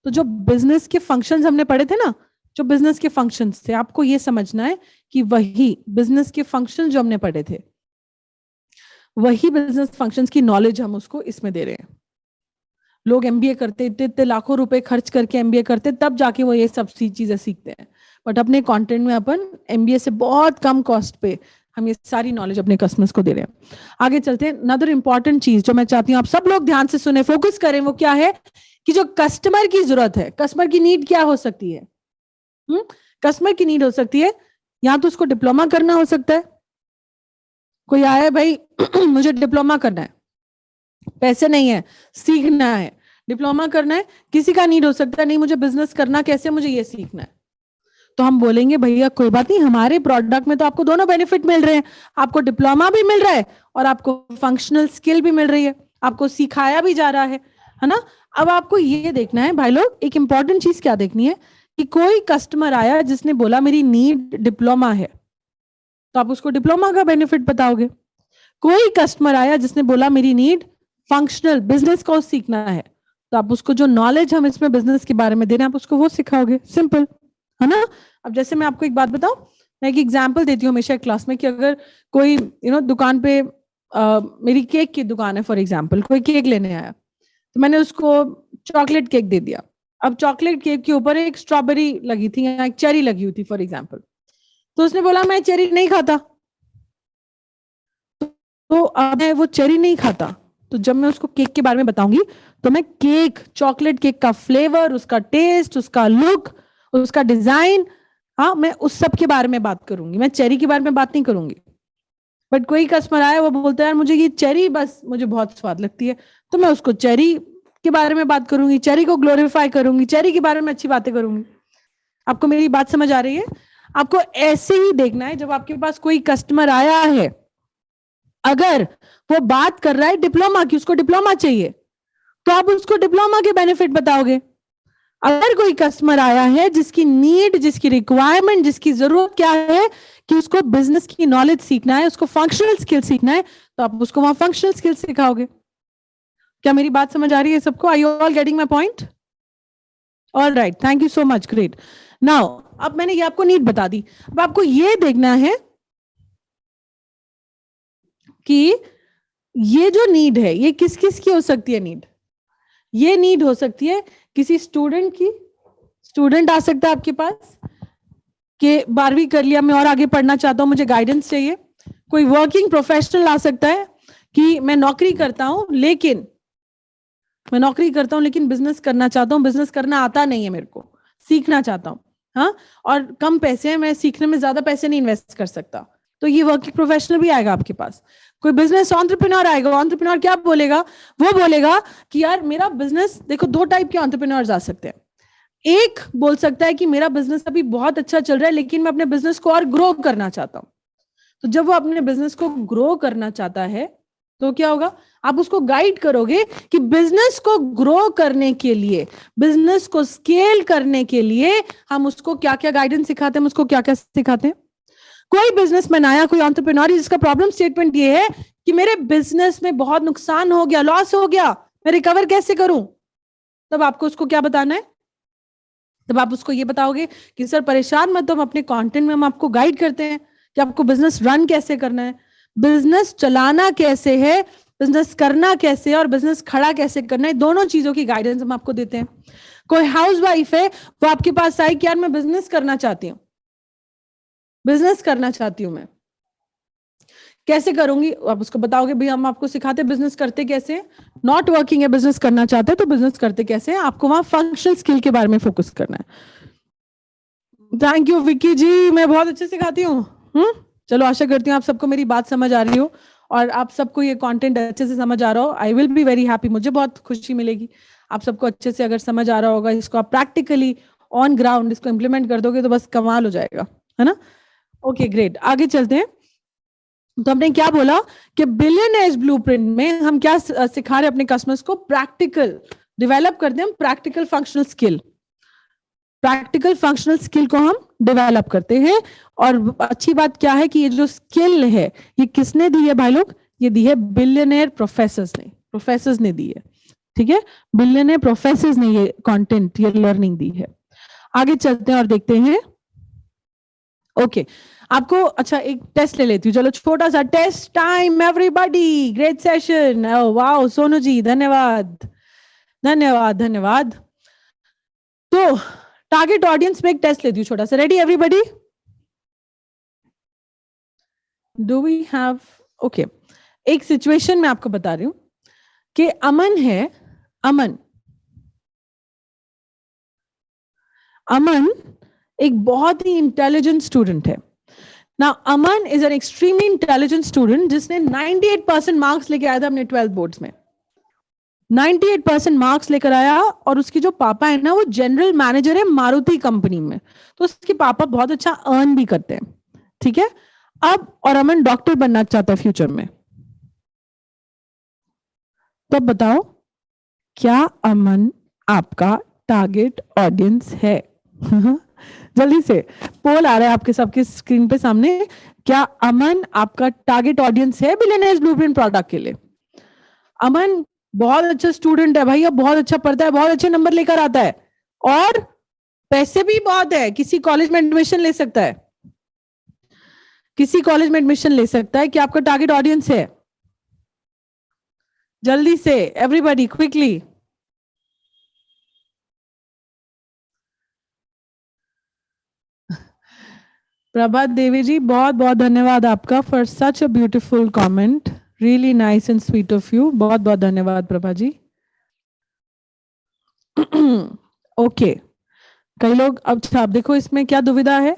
[SPEAKER 1] तो जो बिजनेस के फंक्शंस हमने पढ़े थे ना, जो बिजनेस के फंक्शंस थे, आपको ये समझना है कि वही बिजनेस के फंक्शंस जो हमने पढ़े थे, वही बिजनेस फंक्शंस की नॉलेज हम उसको इसमें दे रहे हैं। लोग एमबीए करते, इतने इतने लाखों रुपए खर्च करके एमबीए करते, तब जाके वो ये सब चीजें सीखते हैं। बट अपने कंटेंट में अपन एमबीए से बहुत कम कॉस्ट पे हम ये सारी नॉलेज अपने कस्टमर्स को दे रहे हैं। आगे चलते हैं। अनदर इंपॉर्टेंट चीज जो मैं चाहती हूँ आप सब लोग ध्यान से सुने, फोकस करें, वो क्या है कि जो कस्टमर की जरूरत है, कस्टमर की नीड क्या हो सकती है। कस्टमर की नीड हो सकती है, या तो उसको डिप्लोमा करना हो सकता है। कोई आया है भाई मुझे डिप्लोमा करना है, पैसे नहीं है, सीखना है, डिप्लोमा करना है। किसी का नीड हो सकता है, नहीं मुझे बिजनेस करना कैसे, मुझे ये सीखना है। तो हम बोलेंगे भैया कोई बात नहीं, हमारे प्रोडक्ट में तो आपको दोनों बेनिफिट मिल रहे हैं, आपको डिप्लोमा भी मिल रहा है और आपको फंक्शनल स्किल भी मिल रही है, आपको सिखाया भी जा रहा है ना। अब आपको ये देखना है भाई लोग, एक इंपॉर्टेंट चीज क्या देखनी है कि कोई कस्टमर आया जिसने बोला मेरी नीड डिप्लोमा है, तो आप उसको डिप्लोमा का बेनिफिट बताओगे। कोई कस्टमर आया जिसने बोला मेरी नीड फंक्शनल बिजनेस को सीखना है, तो आप उसको जो नॉलेज हम इसमें बिजनेस के बारे में दे रहे हैं आप उसको वो सिखाओगे, सिंपल, है ना। अब जैसे मैं आपको एक बात बताऊं, मैं एक एग्जांपल देती हूँ हमेशा क्लास में कि अगर कोई दुकान पे मेरी केक की दुकान है फॉर एग्जांपल, कोई केक लेने आया तो मैंने उसको चॉकलेट केक दे दिया। अब चॉकलेट केक के ऊपर एक स्ट्रॉबेरी लगी थी या एक चेरी लगी हुई थी फॉर एग्जाम्पल, तो उसने बोला मैं चेरी नहीं खाता, तो अब मैं वो चेरी नहीं खाता, तो जब मैं उसको केक के बारे में बताऊंगी तो मैं केक, चॉकलेट केक का फ्लेवर, उसका टेस्ट, उसका लुक, उसका डिजाइन, हाँ मैं उस सब के बारे में बात करूंगी, मैं चेरी के बारे में बात नहीं करूंगी। बट कोई कस्टमर आया वो बोलता है यार मुझे ये चेरी बस मुझे बहुत स्वाद लगती है, तो मैं उसको चेरी के बारे में बात करूंगी, चेरी को ग्लोरीफाई करूंगी, चेरी के बारे में अच्छी बातें करूंगी। आपको मेरी बात समझ आ रही है? आपको ऐसे ही देखना है, जब आपके पास कोई कस्टमर आया है, अगर वो बात कर रहा है डिप्लोमा की, उसको डिप्लोमा चाहिए, तो आप उसको डिप्लोमा के बेनिफिट बताओगे। अगर कोई कस्टमर आया है जिसकी नीड, जिसकी रिक्वायरमेंट, जिसकी जरूरत क्या है कि उसको बिजनेस की नॉलेज सीखना है, उसको फंक्शनल स्किल सीखना है, तो आप उसको वहां फंक्शनल स्किल सिखाओगे। क्या मेरी बात समझ आ रही है सबको? Are you all getting my point? All right, thank you so much, great. Now अब मैंने ये आपको नीड बता दी, अब आपको ये देखना है कि ये जो नीड है ये किस किस की हो सकती है नीड। ये नीड हो सकती है किसी स्टूडेंट की, स्टूडेंट आ सकता है आपके पास कि 12वीं कर लिया, मैं और आगे पढ़ना चाहता हूं, मुझे गाइडेंस चाहिए। कोई वर्किंग प्रोफेशनल आ सकता है कि मैं नौकरी करता हूं लेकिन बिजनेस करना चाहता हूं, बिजनेस करना आता नहीं है मेरे को, सीखना चाहता हूं। हाँ, और कम पैसे हैं, मैं सीखने में ज्यादा पैसे नहीं इन्वेस्ट कर सकता, तो ये वर्किंग प्रोफेशनल भी आएगा आपके पास। कोई बिजनेस एंटरप्रेन्योर आएगा, एंटरप्रेन्योर क्या बोलेगा, वो बोलेगा कि यार मेरा बिजनेस, देखो दो टाइप के एंटरप्रेन्योर्स आ सकते हैं। एक बोल सकता है कि मेरा बिजनेस अभी बहुत अच्छा चल रहा है लेकिन मैं अपने बिजनेस को और ग्रो करना चाहता हूं। तो जब वो अपने बिजनेस को ग्रो करना चाहता है तो क्या होगा, आप उसको गाइड करोगे कि बिजनेस को ग्रो करने के लिए, बिजनेस को स्केल करने के लिए हम उसको क्या क्या गाइडेंस सिखाते हैं, हम उसको क्या क्या सिखाते हैं। कोई बिजनेसमैन आया, कोई एंटरप्रेन्योर, जिसका प्रॉब्लम स्टेटमेंट ये है कि मेरे बिजनेस में बहुत नुकसान हो गया, लॉस हो गया, मैं रिकवर कैसे करूं, तब आपको उसको क्या बताना है, तब आप उसको ये बताओगे कि सर परेशान मत हो, हम अपने कंटेंट में हम आपको गाइड करते हैं कि आपको बिजनेस रन कैसे करना है, बिजनेस चलाना कैसे है, बिजनेस करना कैसे है, और बिजनेस खड़ा कैसे करना है, दोनों चीजों की गाइडेंस हम आपको देते हैं। कोई हाउसवाइफ है, वो आपके पास आई कि यार मैं बिजनेस करना चाहती हूँ, बिजनेस करना चाहती हूँ, मैं कैसे करूंगी, आप उसको बताओगे भाई हम आपको सिखाते बिजनेस करते कैसे, नॉट वर्किंग है, बिजनेस करना चाहते हैं तो बिजनेस करते कैसे, आपको वहां फंक्शनल स्किल के बारे में फोकस करना है। थैंक यू विक्की जी, मैं बहुत अच्छे सिखाती हूँ। चलो आशा करती हूँ आप सबको मेरी बात समझ आ रही हो और आप सबको ये कंटेंट अच्छे से समझ आ रहा हो। I will be very happy, मुझे बहुत खुशी मिलेगी आप सबको अच्छे से अगर समझ आ रहा होगा, इसको आप प्रैक्टिकली ऑन ग्राउंड इसको इम्प्लीमेंट कर दोगे तो बस कमाल हो जाएगा, है ना। ओके ग्रेट, आगे चलते हैं। तो हमने क्या बोला कि बिलियनेयर्स ब्लूप्रिंट में हम क्या सिखा रहे हैं अपने कस्टमर्स को, प्रैक्टिकल डेवलप करते हैं, practical functional skill, practical functional skill को हम डेवलप करते हैं। और अच्छी बात क्या है कि ये जो स्किल है ये किसने दी है भाई लोग, ये दी है बिलियनेयर प्रोफेसर्स ने दी है, ठीक है, बिलियनेयर प्रोफेसर्स ने ये कंटेंट, ये लर्निंग दी है। आगे चलते हैं और देखते हैं। ओके आपको अच्छा एक टेस्ट ले लेती हूँ, चलो छोटा सा test time everybody, great session, wow Sonu ji धन्यवाद धन्यवाद धन्यवाद। तो टारगेट ऑडियंस में एक टेस्ट लेती हूँ छोटा सा, ready everybody, do we have, okay. एक सिचुएशन में आपको बता रही हूं कि अमन है, अमन अमन एक बहुत ही इंटेलिजेंट स्टूडेंट है ना। Aman is an extremely intelligent student जिसने 98% मार्क्स लेके आया था अपने 12th बोर्ड्स में, 98% मार्क्स लेकर आया। और उसके जो पापा है ना वो जनरल मैनेजर है मारुति कंपनी में, तो उसके पापा बहुत अच्छा अर्न भी करते हैं, ठीक है। अब और अमन डॉक्टर बनना चाहता है फ्यूचर में, तो अब बताओ क्या अमन आपका टारगेट ऑडियंस है? जल्दी से पोल आ रहा है आपके सबके स्क्रीन पे सामने, क्या अमन आपका टारगेट ऑडियंस है बिलियनेयर्स ब्लूप्रिंट प्रोडक्ट के लिए? अमन बहुत अच्छा स्टूडेंट है भैया, बहुत अच्छा पढ़ता है, बहुत अच्छे नंबर लेकर आता है और पैसे भी बहुत है, किसी कॉलेज में एडमिशन ले सकता है, किसी कॉलेज में एडमिशन ले सकता है। क्या आपका टारगेट ऑडियंस है? जल्दी से एवरीबॉडी क्विकली। प्रभात देवी जी बहुत बहुत धन्यवाद आपका for such a beautiful comment, really nice and sweet of you, बहुत बहुत धन्यवाद प्रभा जी। ओके कई लोग, अब अच्छा आप देखो इसमें क्या दुविधा है,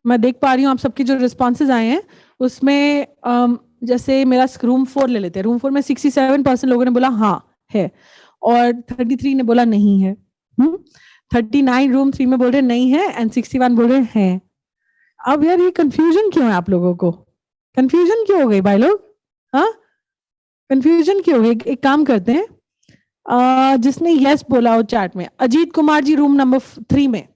[SPEAKER 1] मैं देख पा रही हूँ आप सबके जो रिस्पॉन्सेज आए हैं उसमें जैसे मेरा रूम 4 ले लेते हैं, रूम 4 में 67% लोगों ने बोला हाँ है और 33 ने बोला नहीं है, 39 रूम 3 में बोल रहे नहीं है एंड 61 बोल रहे हैं। अब यार ये कंफ्यूजन क्यों है आप लोगों को, कंफ्यूजन क्यों हो गई भाई लोग, हाँ कंफ्यूजन क्यों हो गई? एक काम करते हैं, जिसने यस बोला हो चैट में, अजीत कुमार जी रूम नंबर 3 में,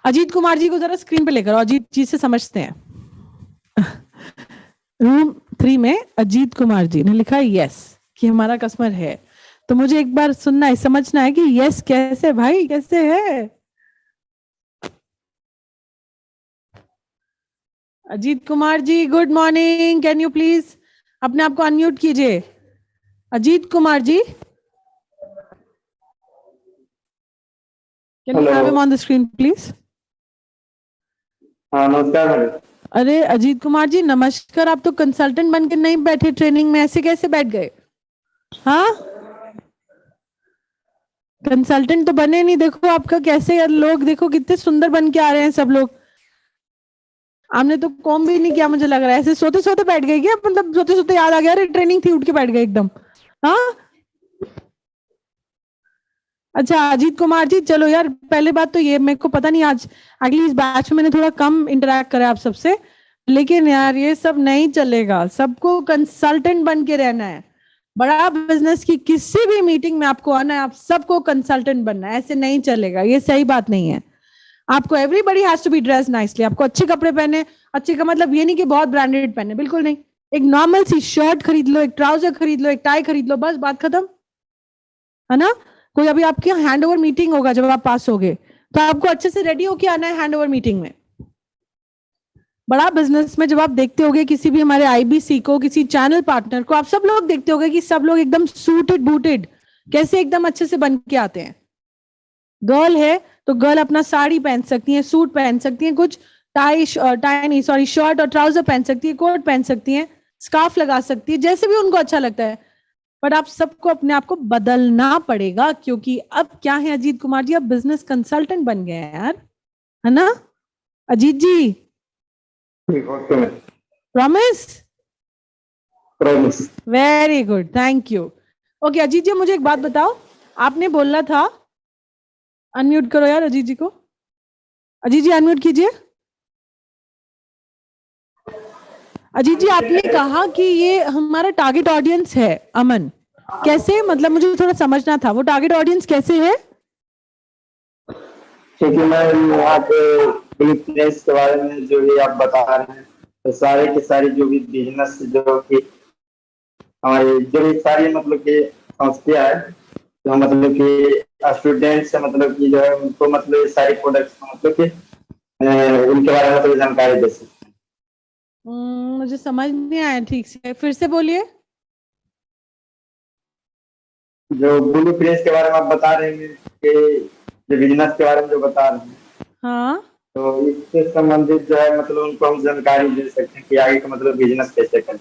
[SPEAKER 1] अजीत कुमार जी को जरा स्क्रीन पे लेकर, अजीत जी से समझते हैं। रूम 3 में अजीत कुमार जी ने लिखा यस कि हमारा कस्टमर है, तो मुझे एक बार सुनना है, समझना है कि यस कैसे भाई, कैसे है? Ajit Kumar ji good morning, can you please अपने आप को अनम्यूट कीजिए। Ajit Kumar ji, can you have him on the screen please?
[SPEAKER 2] हाँ नमस्कार मैडम।
[SPEAKER 1] अरे अजीत कुमार जी नमस्कार, आप तो कंसल्टेंट बनकर नहीं बैठे ट्रेनिंग में, ऐसे कैसे बैठ गए? हाँ कंसल्टेंट तो बने नहीं, देखो आपका कैसे लोग देखो कितने सुंदर बन के आ रहे हैं सब लोग। आपने तो कॉम भी नहीं किया, मुझे लग रहा है ऐसे सोते सोते बैठ गए क्या, मतलब सोते सोते याद आ गया अरे ट्रेनिंग थी उठ के बैठ गए एकदम। हाँ अच्छा अजीत कुमार जी, चलो यार पहले बात तो ये, मेरे को पता नहीं आज अगली इस बैच में मैंने थोड़ा कम इंटरेक्ट करा आप सबसे, लेकिन यार ये सब नहीं चलेगा, सबको कंसल्टेंट बन के रहना है। बड़ा बिजनेस की किसी भी मीटिंग में आपको आना है, आप सबको कंसल्टेंट बनना है, ऐसे नहीं चलेगा, ये सही बात नहीं है। आपको everybody has to be dress nicely, आपको अच्छे कपड़े पहने, अच्छे का मतलब ये नहीं कि बहुत ब्रांडेड पहने, बिल्कुल नहीं। एक नॉर्मल सी शर्ट खरीद लो, एक ट्राउजर खरीद लो, एक टाई खरीद लो, बस बात खत्म, है ना। कोई अभी आपके हैंड ओवर मीटिंग होगा जब आप पास होगे, तो आपको अच्छे से रेडी होके आना है हैंड ओवर मीटिंग में। बड़ा बिजनेस में जब आप देखते होगे किसी भी हमारे आईबीसी को, किसी चैनल पार्टनर को, आप सब लोग देखते होगे कि सब लोग एकदम सूटेड बूटेड कैसे एकदम अच्छे से बन के आते हैं। गर्ल है तो गर्ल अपना साड़ी पहन सकती है, सूट पहन सकती है, कुछ टाई टाई नहीं सॉरी शर्ट और ट्राउजर पहन सकती है, कोट पहन सकती है, स्कार्फ लगा सकती है, जैसे भी उनको अच्छा लगता है। बट आप सबको अपने आप को बदलना पड़ेगा, क्योंकि अब क्या है अजीत कुमार जी, अब बिजनेस कंसल्टेंट बन गए हैं यार, है ना Ajit ji. Promise?
[SPEAKER 2] Promise.
[SPEAKER 1] Very good, thank you. Okay Ajit ji मुझे एक बात बताओ, आपने बोला था, अनम्यूट करो यार अजीत जी को, अजीत जी अनम्यूट कीजिए। अजीत जी आपने कहा कि ये हमारा टारगेट ऑडियंस है अमन, कैसे, मतलब मुझे थोड़ा समझना था वो टारगेट ऑडियंस कैसे है।
[SPEAKER 2] क्योंकि मैं यहाँ पे बिजनेस के बारे में जो भी आप बता रहे हैं, तो सारे के सारे जो भी बिजनेस जो कि हमारी जो भी सारी मतलब कि संस्था है, तो मतलब कि स्टूडेंट से मतलब कि जो है उनको मतलब ये सारी प्रोडक्ट्स मतलब कि उनके बारे में थोड़ी जानकारी दे सकते हैं।
[SPEAKER 1] मुझे समझ नहीं आया ठीक से, फिर से बोलिए।
[SPEAKER 2] जो ब्लू प्रिंट्स के बारे में आप बता रहे हैं कि जो बिजनेस के बारे में जो बता रहे हैं,
[SPEAKER 1] हाँ
[SPEAKER 2] तो इससे संबंधित जो है मतलब उनको हम जानकारी दे सकते हैं कि आगे का मतलब बिजनेस कैसे करें।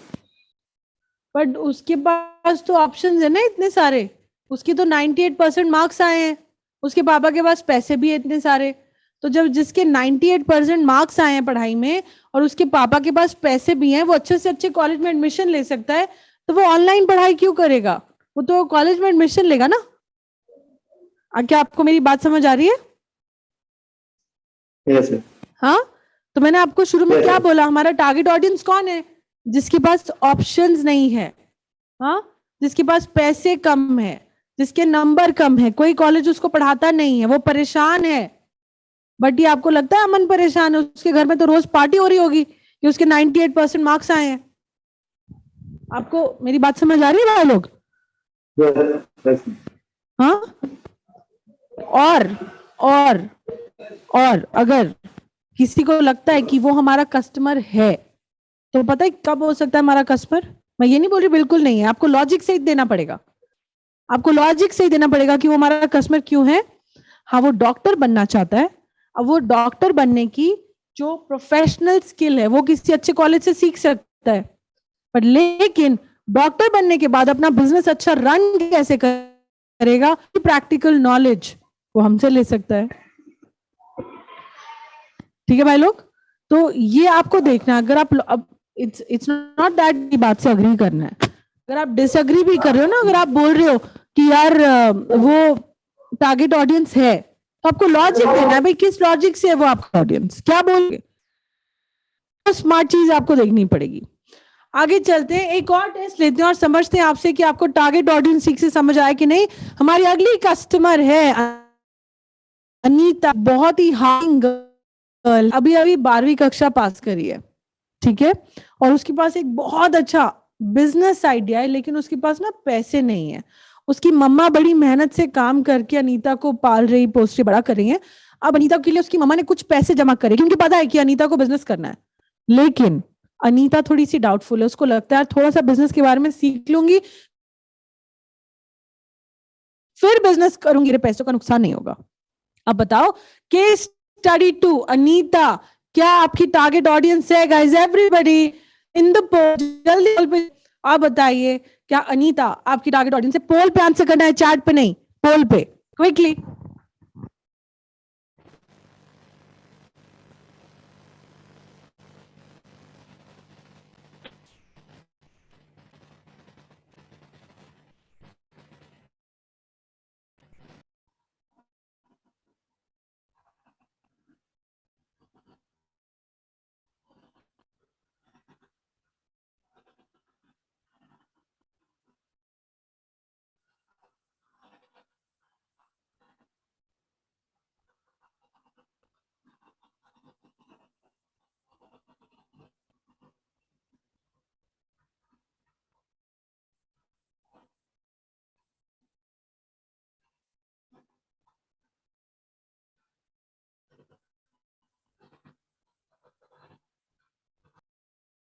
[SPEAKER 1] बट उसके पास तो ऑप्शंस है ना इतने सारे, उसकी तो 98% मार्क्स आए हैं, उसके पापा के पास पैसे भी है इतने सारे, तो जब जिसके 98% मार्क्स आए हैं पढ़ाई में और उसके पापा के पास पैसे भी हैं, वो अच्छे से अच्छे कॉलेज में एडमिशन ले सकता है, तो वो ऑनलाइन पढ़ाई क्यों करेगा, वो तो कॉलेज में एडमिशन लेगा ना। क्या आपको मेरी बात समझ आ रही है?
[SPEAKER 2] Yes sir.
[SPEAKER 1] हाँ, तो मैंने आपको शुरू में
[SPEAKER 2] Yes,
[SPEAKER 1] क्या
[SPEAKER 2] sir.
[SPEAKER 1] बोला, हमारा टारगेट ऑडियंस कौन है, जिसके पास ऑप्शंस नहीं है, हाँ, जिसके पास पैसे कम है, जिसके नंबर कम है, कोई कॉलेज उसको पढ़ाता नहीं है, वो परेशान है। बट ये आपको लगता है अमन परेशान है, उसके घर में तो रोज पार्टी हो रही होगी कि उसके 98% मार्क्स आए हैं। आपको मेरी बात समझ आ रही है भाई लोग?
[SPEAKER 2] Yes,
[SPEAKER 1] हाँ, और और और अगर किसी को लगता है कि वो हमारा कस्टमर है, तो पता है कब हो सकता है हमारा कस्टमर, मैं ये नहीं बोल रही बिल्कुल नहीं है, आपको लॉजिक से ही देना पड़ेगा, आपको लॉजिक से ही देना पड़ेगा कि वो हमारा कस्टमर क्यों है। हाँ वो डॉक्टर बनना चाहता है, अब वो डॉक्टर बनने की जो प्रोफेशनल स्किल है वो किसी अच्छे कॉलेज से सीख सकता है, पर लेकिन डॉक्टर बनने के बाद अपना बिजनेस अच्छा रन कैसे करेगा, प्रैक्टिकल नॉलेज वो हमसे ले सकता है। ठीक है भाई लोग, तो ये आपको देखना है, अगर आप अब इट्स नॉट दैट की बात से अग्री करना है, अगर आप डिसएग्री भी कर रहे हो ना, अगर आप बोल रहे हो कि यार वो टारगेट ऑडियंस है, तो आपको लॉजिक देना है भाई, किस लॉजिक से है वो आपका ऑडियंस, क्या बोलोगे, तो स्मार्ट चीज आपको देखनी पड़ेगी। आगे चलते हैं, एक और टेस्ट लेते हैं और समझते हैं आपसे कि आपको टारगेट ऑडियंस ठीक से समझ आया कि नहीं। हमारी अगली कस्टमर है अनीता, बहुत ही हार्डिंग गर्ल, अभी अभी 12वीं कक्षा पास करी है, ठीक है, और उसके पास एक बहुत अच्छा बिजनेस आइडिया है, लेकिन उसके पास ना पैसे नहीं है। उसकी मम्मा बड़ी मेहनत से काम करके अनीता को पाल रही, पोस्ट बड़ा कर रही है। अब अनीता के लिए उसकी मम्मा ने कुछ पैसे जमा करे, क्योंकि पता है कि अनीता को बिजनेस करना है, लेकिन अनीता थोड़ी सी डाउटफुल है, उसको लगता है थोड़ा सा बिजनेस के बारे में सीख लूंगी फिर बिजनेस करूंगी, मेरे पैसों का नुकसान नहीं होगा। अब बताओ, केस स्टडी 2 अनीता, क्या आपकी टारगेट ऑडियंस है गाइस, एवरीबॉडी इन द पोल, जल्दी पे आप बताइए, क्या अनीता आपकी टारगेट ऑडियंस है? पोल पे आंसर करना है, चैट पे नहीं, पोल पे। क्विकली